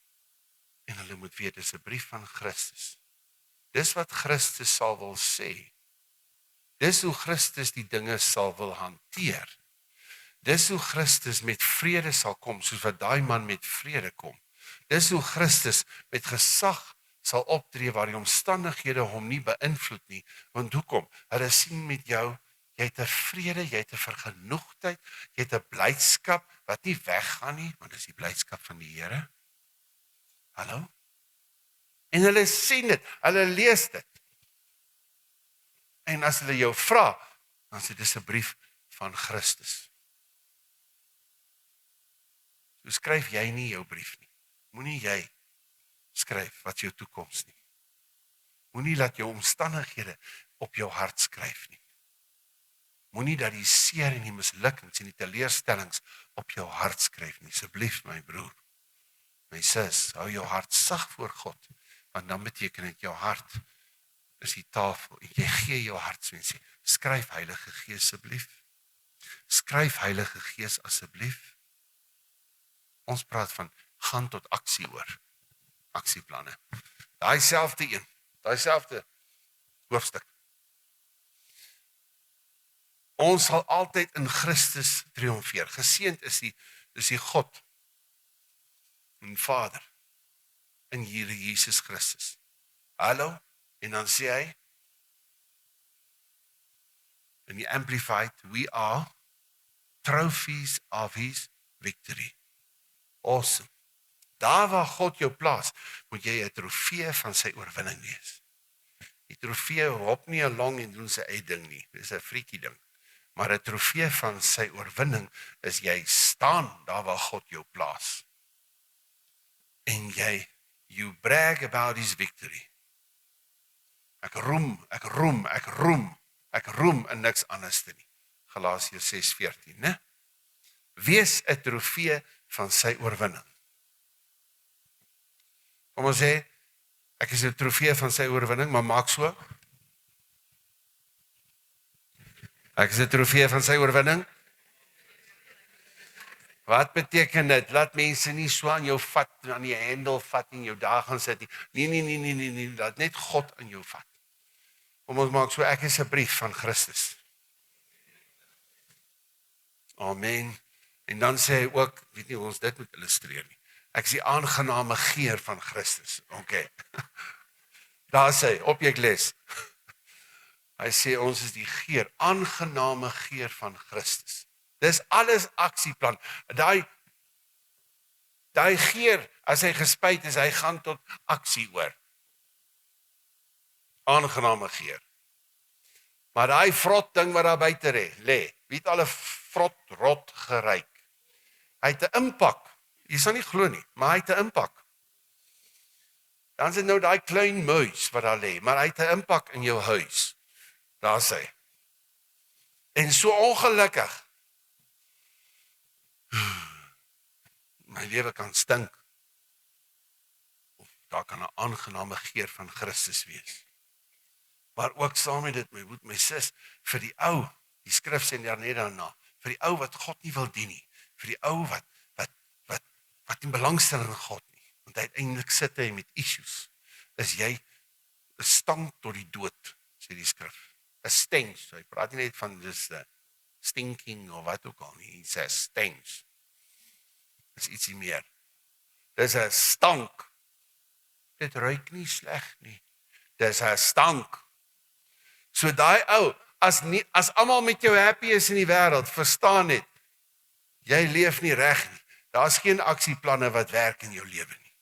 en hulle moet weet, dis 'n brief van Christus. Dis wat Christus sal wil sê. Dis hoe Christus die dinge sal wil hanteer. Dis hoe Christus met vrede sal kom, soos wat daai man met vrede kom. Dis hoe Christus met gesag sal optree waar die omstandighede hom nie beïnvloed nie. Want hoekom? Hulle sien met jou, jy het 'n vrede, jy het 'n vergenoegdheid, jy het 'n blydskap wat nie weggaan nie, want dis die blydskap van die Here. Hallo? En hulle sien dit, hulle lees dit. En as hulle jou vra, dan sê dis 'n brief van Christus. So skryf jy nie jou brief nie. Moenie jy skryf wat jou toekoms nie. Moenie laat jou omstandighede op jou hart skryf nie. Moenie dat die seer en die mislukkings en die teleurstellings op jou hart skryf nie. Asseblief my broer, my sis, hou jou hart sag voor God, want dan beteken dit jou hart is die tafel en jy gee jou hartswense. Skryf Heilige Gees asseblief. Skryf Heilige Gees asseblief. Ons praat van gaan tot aksie oor. Aksieplanne. Daai selfde een, daai selfde hoofstuk. Ons sal altyd in Christus triomfeer. Geseënd is die God en Vader in Here Jesus Christus. Hallo, en dan sê hy in die Amplified, we are trophies of his victory. Awesome. Daar waar God jou plaas, moet jy 'n trofee van sy oorwinning wees. Die trofee hop nie along en doen sy eie ding nie. Dis 'n freaky ding. Maar 'n trofee van sy oorwinning is jy staan daar waar God jou plaas. En you brag about his victory. Ek roem in niks anders nie. Galasiërs 6:14, né? Wees 'n trofee van sy oorwinning. Kom ons sê, ek is 'n trofee van sy oorwinning, maar maak so. Ek is 'n trofee van sy oorwinning. Wat beteken dit? Laat mense nie so aan jou vat, aan die hendel vat en jou daar gaan sit nie. Nee, laat net God in jou vat. Kom ons maak so, ek is 'n brief van Christus. Amen. En dan sê hy ook, weet nie hoe ons dit moet illustreer nie. Ek is die aangename geur van Christus. Okay. Daar sê, op jy les. Hy sê ons is die geur, aangename geur van Christus. Dis alles aksieplan. Daai geur, as hy gespuit is, hy gaan tot aksie oor. Aangename geur. Maar daai vrot ding wat daar buite lê, wie het al 'n vrot rot geryk? Hy het 'n impak. Jy sal nie glo nie, maar hy het 'n impak. Dan is dit nou daai klein muis wat daar lê, maar hy het 'n impak in jou huis. Daar sê. En so ongelukkig. My lewe kan stink. Of daar kan 'n aangename geur van Christus wees. Maar ook saam met dit, my sis, vir die ou, die skrif sê daar net daarna, vir die ou wat God nie wil dien nie, vir die ou wat nie belangstel in God nie, want uiteindelik sit hy met issues, is jy 'n stank tot die dood, sê die skrif. 'n stench, hy praat nie net van dis stinking of wat ook al nie, hy sê stench. Dis ietsie meer. Dis 'n stank. Dit ruik nie sleg nie. Dis 'n stank. So daai ou, as almal met jou happy is in die wêreld, verstaan net, jy leef nie reg nie. Daar's geen aksieplanne wat werk in jou lewe nie.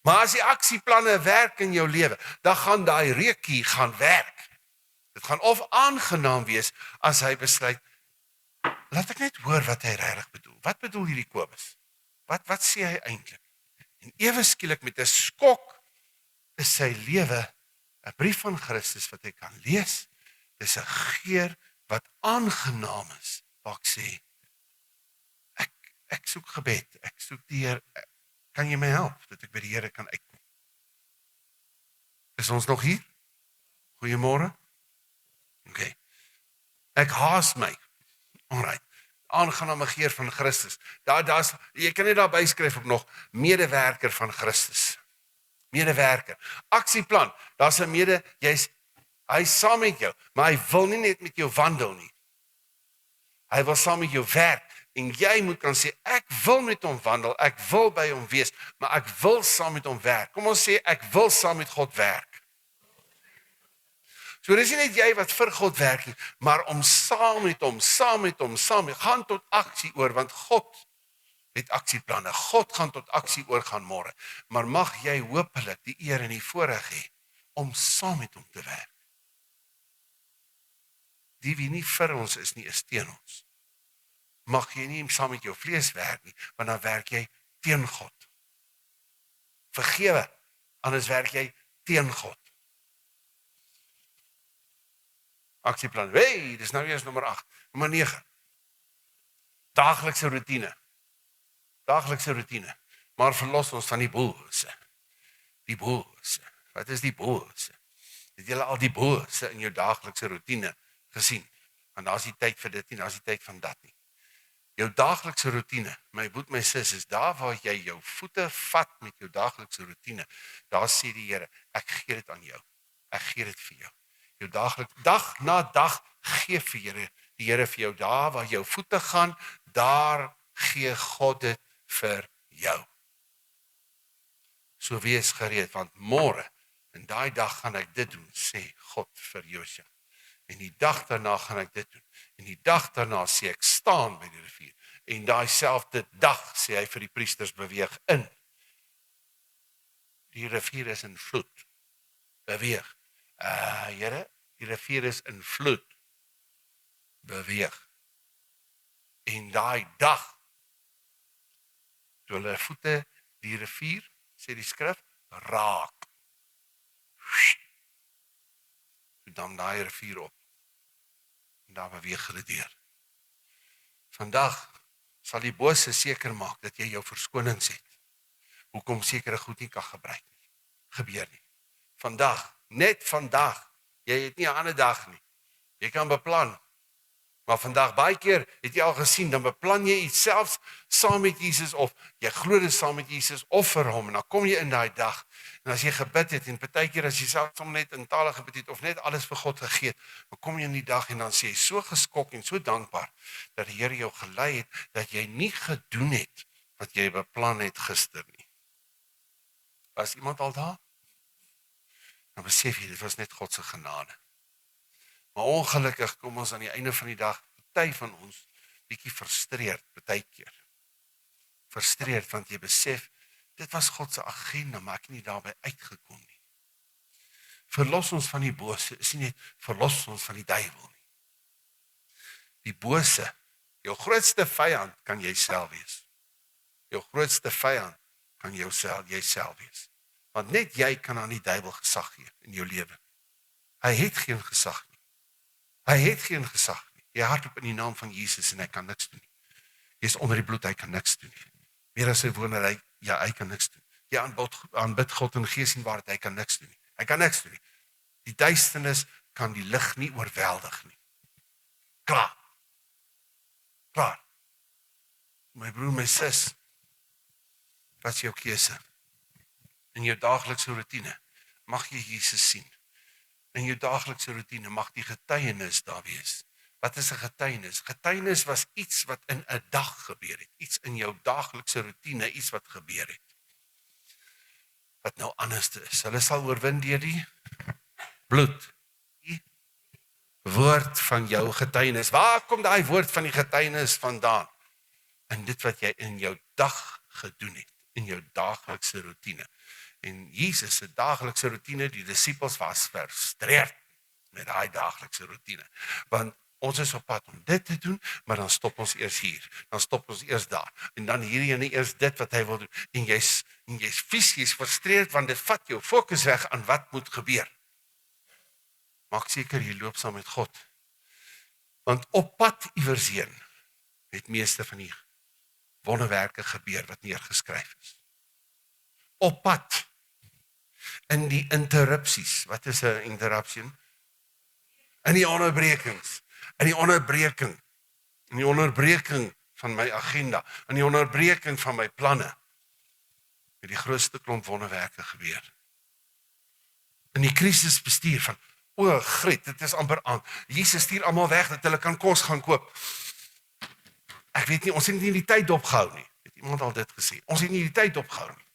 Maar as die aksieplanne werk in jou lewe, dan gaan daai reukie gaan werk. Dit gaan of aangenaam wees as hy besluit, laat ek net hoor wat hy regtig bedoel. Wat bedoel hierdie Kobus? Wat sê hy eintlik? En ewe skielik met 'n skok is sy lewe 'n brief van Christus wat ek kan lees, dis 'n geur wat aangenaam is, waar ek sê, ek soek gebed, ek soek die Here, kan jy my help, dat ek by die Here kan uitkom? Is ons nog hier? Goeiemôre? Okay. Ek haas my. Alright. Aangename geur van Christus. Jy kan net daar byskryf op nog, medewerker van Christus. Medewerker. Aksieplan. Daar's 'n hy is saam met jou, maar hy wil nie net met jou wandel nie. Hy wil saam met jou werk. En jy moet kan sê, ek wil met hom wandel, ek wil by hom wees, maar ek wil saam met hom werk. Kom ons sê, ek wil saam met God werk. So dis nie net jy wat vir God werk nie, maar om saam met hom, gaan tot aksie oor, want God het aksieplanne. God gaan tot aksie oor gaan môre. Maar mag jy hopelik die eer en die voorreg hê om saam met hom te werk. Die wie nie vir ons is nie, is teen ons. Mag jy nie saam met jou vlees werk nie, want dan werk jy teen God. Vergewe, anders werk jy teen God. Aksieplan. Dis nou eers nommer 8. Nommer 9. Daaglikse roetine. Daaglikse roetine. Maar verlos ons van die bose. Die bose. Wat is die bose? Het julle al die bose in jou daaglikse roetine gesien? Want daar is die tyd vir dit nie, daar is die tyd van dat nie. Jou daaglikse roetine, my boet, my sis, is daar waar jy jou voete vat met jou daaglikse roetine. Daar sê die Here, ek gee dit aan jou. Ek gee dit vir jou. Jou dag na dag gee vir die Here vir jou. Daar waar jou voete gaan, daar gee God dit vir jou. So wees gereed, want môre, en daai dag gaan ek dit doen, sê God vir Josua. En die dag daarna gaan ek dit doen. En die dag daarna sê ek, staan by die rivier. En daai selfde dag, sê hy vir die priesters, beweeg in. Die rivier is in vloed. Beweeg. Here, die rivier is in vloed. Beweeg. En daai dag, toe hulle voete die rivier, sê die skrif, raak. Dan daai rivier op. En daar beweeg hulle deur. Vandag sal die bose seker maak dat jy jou verskonings het. Hoekom sekere goed nie kan gebeur nie. Vandag, net vandag, jy het nie 'n ander dag nie. Jy kan beplan. Maar vandag, baie keer het jy al gesien, dan beplan jy iets selfs saam met Jesus, of jy glo dit saam met Jesus, of vir hom, en dan kom jy in daai dag, en as jy gebid het, en partykeer as jy selfs net in tale gebid het, of net alles vir God gegee het, dan kom jy in die dag, en dan sê jy so geskok en so dankbaar, dat die Here jou gelei het, dat jy nie gedoen het, wat jy beplan het gister nie. Was iemand al daar? Dan besef jy, dit was net God se genade. Maar ongelukkig kom ons aan die einde van die dag, party van ons, bietjie frustreerd, partykeer. Frustreerd, want jy besef, dit was God se agenda, maar ek nie daarby uitgekom nie. Verlos ons van die bose, is nie net verlos ons van die duiwel nie. Die bose, jou grootste vyand kan jy self wees. Jou grootste vyand kan jy self wees. Want net jy kan aan die duiwel gesag gee in jou lewe. Hy het geen gesag nie. Hy het geen gesag nie. Jy hardloop in die naam van Jesus en hy kan niks doen nie. Jy is onder die bloed, hy kan niks doen nie. Meer as sy woner, hy kan niks doen. Jy aanbid God in gees en waarheid, hy kan niks doen nie. Hy kan niks doen nie. Die duisternis kan die lig nie oorweldig nie. Klaar. Klaar. My broer, my sis, wat is jou keuse? In jou daaglikse roetine, mag jy Jesus sien. In jou daaglikse roetine mag die getuienis daar wees. Wat is 'n getuienis? Getuienis was iets wat in 'n dag gebeur het. Iets in jou daaglikse roetine, iets wat gebeur het. Wat nou anders is. Hulle sal oorwin deur die bloed. Die woord van jou getuienis. Waar kom daai woord van die getuienis vandaan? In dit wat jy in jou dag gedoen het. In jou daaglikse roetine. En Jesus se daaglikse roetine, die disippels was frustreerd met daai daaglikse roetine. Want ons is op pad om dit te doen, maar dan stop ons eers hier. Dan stop ons eers daar. En dan hierdie en eers dit wat hy wil doen. En jy's fisies frustreerd, want dit vat jou fokus weg aan wat moet gebeur. maak seker jy loop saam met God. Want op pad iewers heen het meeste van die wonderwerke gebeur wat neergeskryf is. Op pad, in die interrupsies, wat is 'n interruption? In die onderbrekings, in die onderbreking van my agenda, in die onderbreking van my planne, het die grootste klomp wonderwerke gebeur. In die krisisbestuur van, Griet, dit is amper aan. Jesus stuur almal weg dat hulle kan kos gaan koop. Ek weet nie, ons het nie die tyd opgehou nie. Het iemand al dit gesê? Ons het nie die tyd opgehou nie.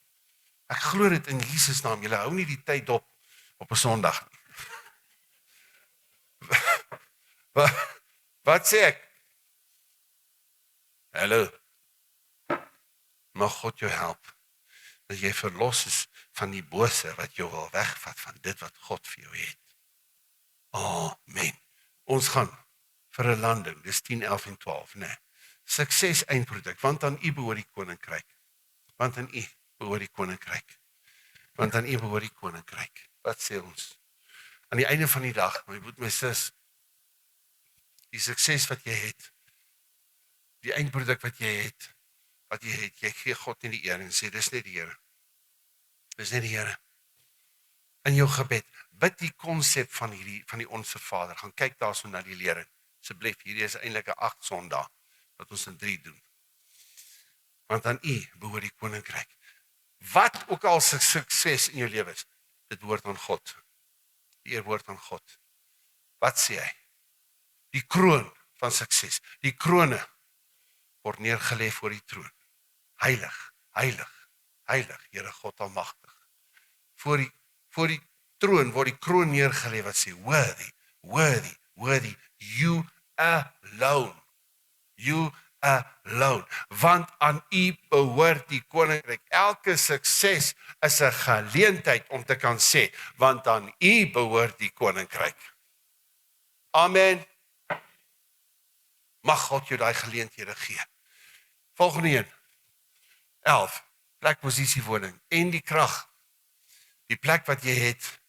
Ek glo dit in Jesus naam. Julle hou nie die tyd op 'n Sondag nie. Wat sê ek? Hallo. Mag God jou help. Dat jy verlos is van die bose wat jou wil wegvat van dit wat God vir jou het. Amen. Ons gaan vir 'n landing, dis 10, 11 en 12, nee. Sukses eindproduk, want aan U behoort die koninkryk. Want aan U behoort die koninkryk. Want aan U behoort die koninkryk. Wat sê ons? Aan die einde van die dag, my broer, my sis, die sukses wat jy het, die eindproduk wat jy het, jy gee God nie die eer en sê, dis net die Here. Dis net die Here. In jou gebed, bid die konsep van die Onse Vader, gaan kyk daarso na die lering. Asseblief, hierdie is eintlik 'n 8 Sondag, wat ons in 3 doen. Want aan U behoort die koninkryk. Wat ook al sukses in jou lewe is, dit behoort aan God. Die eer behoort aan God. Wat sê hy? Die kroon van sukses, die krone word neergelê voor die troon. Heilig, heilig, heilig, Here God almagtig. Voor die troon word die kroon neergelê wat sê, worthy, worthy, worthy, you alone. You alone. Want aan U behoort die koninkryk. Elke sukses is 'n geleentheid om te kan sê, want aan U behoort die koninkryk. Amen. Mag God jou daai geleenthede gee. Volgende een. 11. Plek, posisie, woning. En die krag. Die plek wat jy het.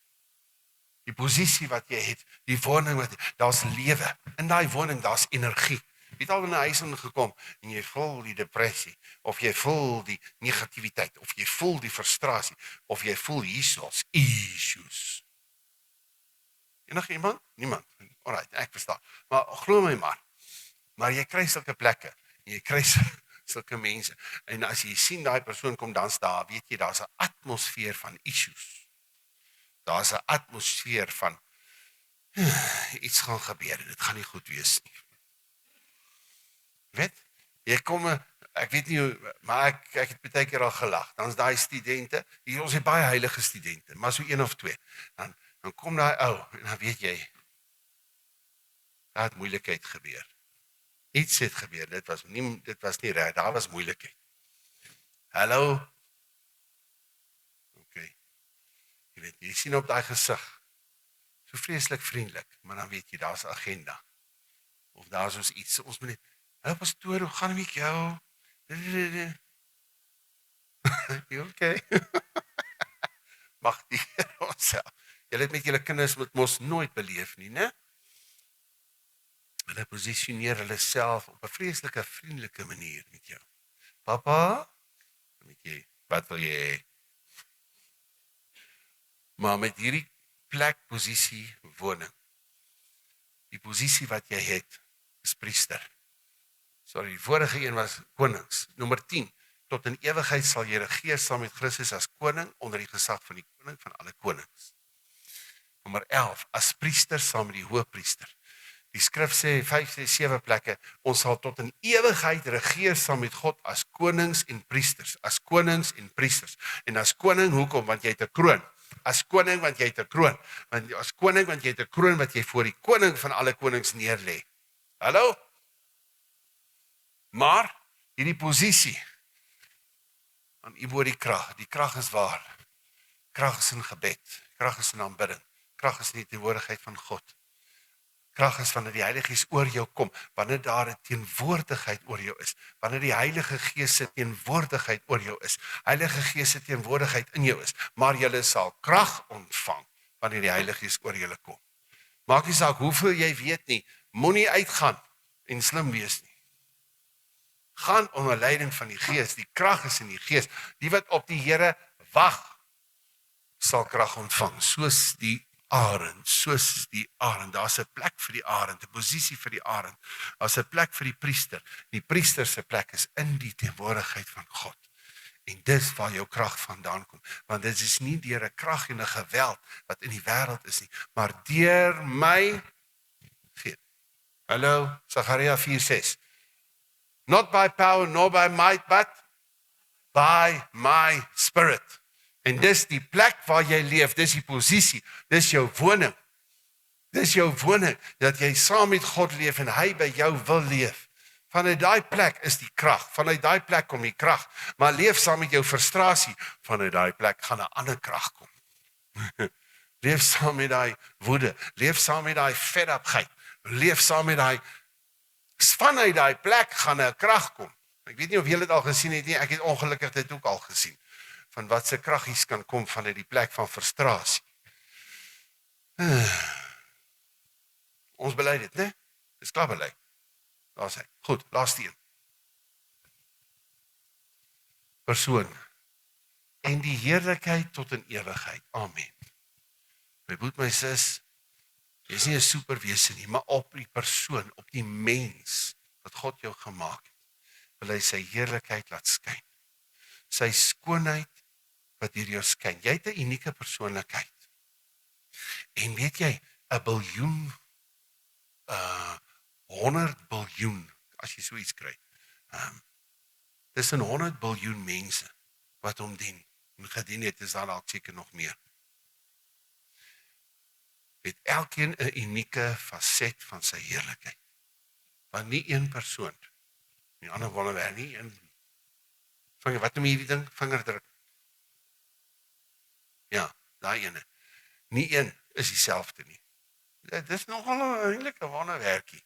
Die posisie wat jy het. Die woning wat daar's lewe. In daai woning daar's energie. Jy het al in 'n huis ingekom en jy voel die depressie, of jy voel die negativiteit, of jy voel die frustrasie, of jy voel hierso's issues. Enige iemand? Niemand. Alright, ek verstaan. Maar glo my maar jy kry sulke plekke, en jy kry sulke mense, en as jy sien daai persoon kom dans daar, weet jy, daar's 'n atmosfeer van issues. Daar's 'n atmosfeer van iets gaan gebeur, dit gaan nie goed wees nie. Weet, jy kom, ek weet nie hoe, maar ek het baie keer al gelag, dan is daai studente, hier ons het baie heilige studente, maar so 1 of 2, dan kom daai ou, en dan weet jy, daar het moeilikheid gebeur. Iets het gebeur, dit was nie reg, daar was moeilikheid. Hallo? Okay. Jy weet, jy sien op daai gesig, so vreeslik vriendelik, maar dan weet jy, daar's 'n agenda. Of daar's ons iets, ons moet net, hallo pastoor, hoe gaan met jou? Okay. Mag die Here ons help. Julle het met julle kinders moet mos nooit beleef nie, né? Hulle posisioneer hulle self op 'n vreeslike vriendelike manier met jou. Papa, met jy, wat wil jy hê? Maar met hierdie plek, posisie, woning, die posisie wat jy het, is priester. Sorry, die vorige een was konings. Nommer 10, tot in ewigheid sal jy regeer saam met Christus as koning, onder die gesag van die koning van alle konings. Nommer 11, as priester saam met die hoëpriester. Die skrif sê 5, 6, 7 plekke, ons sal tot in ewigheid regeer saam met God as konings en priesters, as konings en priesters. En as koning, hoekom? Want jy het 'n kroon. As koning, want jy het 'n kroon. Want as koning, want jy het 'n kroon wat jy voor die koning van alle konings neerlê. Hallo? Maar, hierdie posisie, aan U behoort die krag. Die krag is waar. Krag is in gebed. Krag is in aanbidding. Krag is in die teenwoordigheid van God. Krag is wanneer die Heilige Gees oor jou kom, wanneer daar 'n teenwoordigheid oor jou is, wanneer die Heilige Gees se teenwoordigheid oor jou is, Heilige Gees se teenwoordigheid in jou is, maar jy sal krag ontvang wanneer die Heilige Gees oor julle kom. Maak nie saak hoeveel jy weet nie, moenie uitgaan en slim wees nie. Gaan onder leiding van die Gees, die krag is in die Gees. Die wat op die Here wag, sal krag ontvang, soos die arend, Daar's 'n plek vir die arend, 'n posisie vir die arend. Daar's 'n plek vir die priester. Die priester se plek is in die teenwoordigheid van God. En dis waar jou krag vandaan kom, want dit is nie deur 'n krag en 'n geweld wat in die wêreld is nie, maar deur my Gees. Hallo, Sagaria 4:6. Not by power nor by might, but by my spirit. En dis die plek waar jy leef, dis die posisie, dis jou woning. Dis jou woning, dat jy saam met God leef en hy by jou wil leef. Vanuit daai plek is die krag, vanuit daai plek kom die krag, maar leef saam met jou frustrasie, vanuit daai plek gaan 'n ander krag kom. Leef saam met daai woede, leef saam met daai fedapheid, leef saam met daai, vanuit daai plek gaan 'n krag kom. Ek weet nie of julle dit al gesien het nie, ek het ongelukkig dit ook al gesien. Van wat se kraggies kan kom vanuit die plek van frustrasie. Ons bely dit, né? Dis klaar bely. Daar's hy. Goed, laaste een. Persoon. En die heerlikheid tot in ewigheid. Amen. My broer, my sis, jy is nie 'n superwese nie, maar op die persoon, op die mens wat God jou gemaak het, wil hy sy heerlikheid laat skyn. Sy skoonheid wat deur jou skyn. Jy het 'n unieke persoonlikheid. En weet jy, 'n biljoen, 100 biljoen, as jy so iets kry. Dis 100 biljoen mense wat hom dien. En gedien het, is daar dalk seker nog meer. Het elkeen 'n unieke faset van sy heerlikheid. Want nie een persoon, die ander wonderwerk nie, wat noem jy hierdie ding? Vingerdruk. Ja, daai ene. Nie een is dieselfde nie. Dit is nogal eintlik 'n wonderwerkie.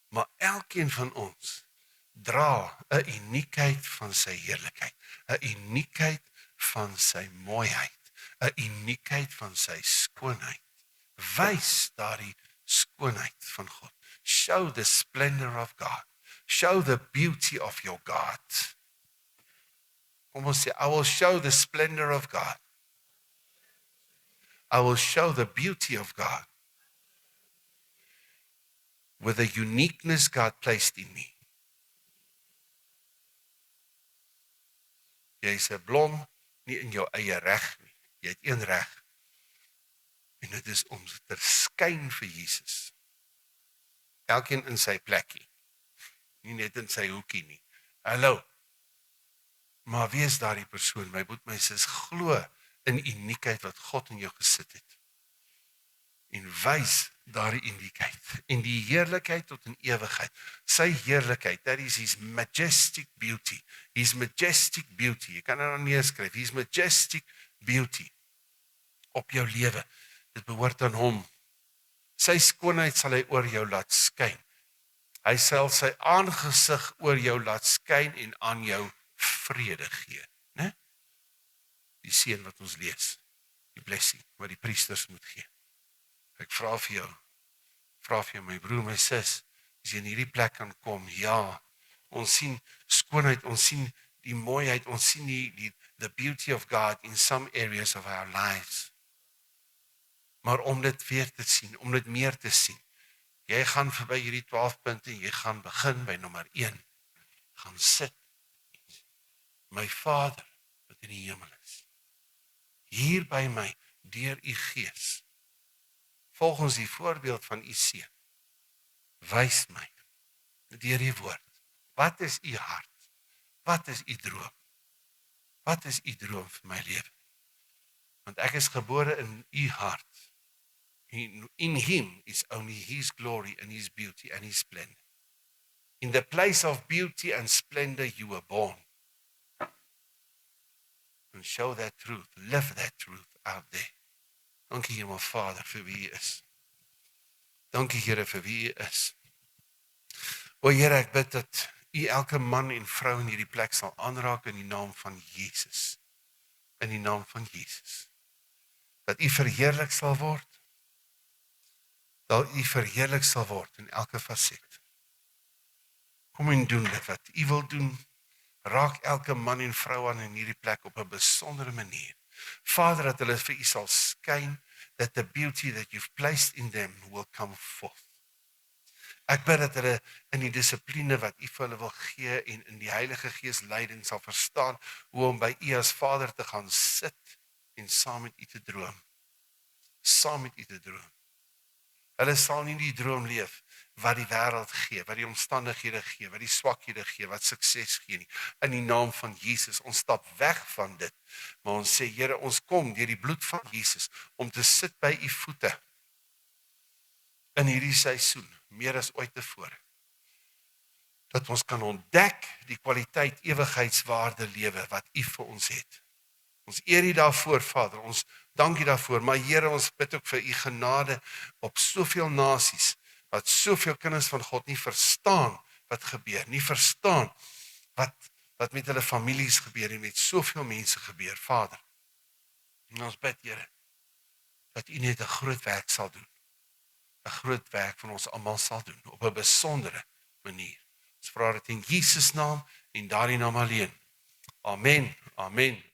Maar elkeen van ons dra 'n uniekheid van sy heerlikheid, 'n uniekheid van sy mooiheid, 'n uniekheid van sy skoonheid. Wys daardie skoonheid van God. Show the splendor of God. Show the beauty of your God. Kom ons sê, I will show the splendor of God. I will show the beauty of God with the uniqueness God placed in me. Jy is 'n blom, nie in jou eie reg nie. Jy het een reg. En dit is om te skyn vir Jesus. Elkeen in sy plekkie. Nie net in sy hoekie nie. Hallo. Maar wie is daardie persoon? My broer, my sis, glo in uniekheid wat God in jou gesit het. En wys daardie uniekheid. En die heerlikheid tot in ewigheid. Sy heerlikheid, that is his majestic beauty. His majestic beauty. Jy kan dit nou neerskryf. His majestic beauty. Op jou lewe. Dit behoort aan hom. Sy skoonheid sal hy oor jou laat skyn. Hy sal sy aangesig oor jou laat skyn en aan jou vrede gee, né? Die seën wat ons lees, die blessing wat die priesters moet gee. Ek vra vir jou, my broer, my sis, as jy in hierdie plek kan kom, ja, ons sien skoonheid, ons sien die mooiheid, ons sien the beauty of God in some areas of our lives. Maar om dit weer te sien, om dit meer te sien, jy gaan verby hierdie 12 punte en jy gaan begin by nommer 1. Gaan sit. My Vader wat in die hemel is. Hier by my, deur u Gees. Volgens die voorbeeld van u seun. Wys my deur die woord. Wat is u hart? Wat is u droom? Wat is u droom vir my lewe? Want ek is gebore in u hart. In him is only his glory and his beauty and his splendor. In the place of beauty and splendor you were born. And show that truth, live that truth out there. Dankie Here, my Vader, vir wie u is. Dankie Here vir wie u is. O Here, ek bid dat u elke man en vrou in hierdie plek sal aanraak in die naam van Jesus. In die naam van Jesus. Dat u verheerlik sal word. dat U verheerlik sal word in elke faset. Kom en doen dit wat U wil doen. Raak elke man en vrou aan in hierdie plek op 'n besondere manier. Vader, dat hulle vir U sal skyn, that the beauty that you've placed in them will come forth. Ek bid dat hulle in die dissipline wat U vir hulle wil gee en in die Heilige Gees leiding sal verstaan hoe om by U as Vader te gaan sit en saam met U te droom. Saam met U te droom. Hulle sal nie die droom leef wat die wêreld gee, wat die omstandighede gee, wat die swakhede gee, wat sukses gee nie. In die naam van Jesus, ons stap weg van dit. Maar ons sê, Here, ons kom deur die bloed van Jesus om te sit by U voete in hierdie seisoen, meer as ooit tevore. Dat ons kan ontdek die kwaliteit ewigheidswaarde lewe wat U vir ons het. Ons eer U daarvoor, Vader, ons dank U daarvoor, maar Here, ons bid ook vir U genade op soveel nasies, wat soveel kinders van God nie verstaan wat gebeur, nie verstaan wat met hulle families gebeur en met soveel mense gebeur, Vader. En ons bid, Here, dat U net 'n groot werk sal doen, 'n groot werk van ons almal sal doen, op 'n besondere manier. Ons vra dit in Jesus naam en daardie naam alleen. Amen, amen.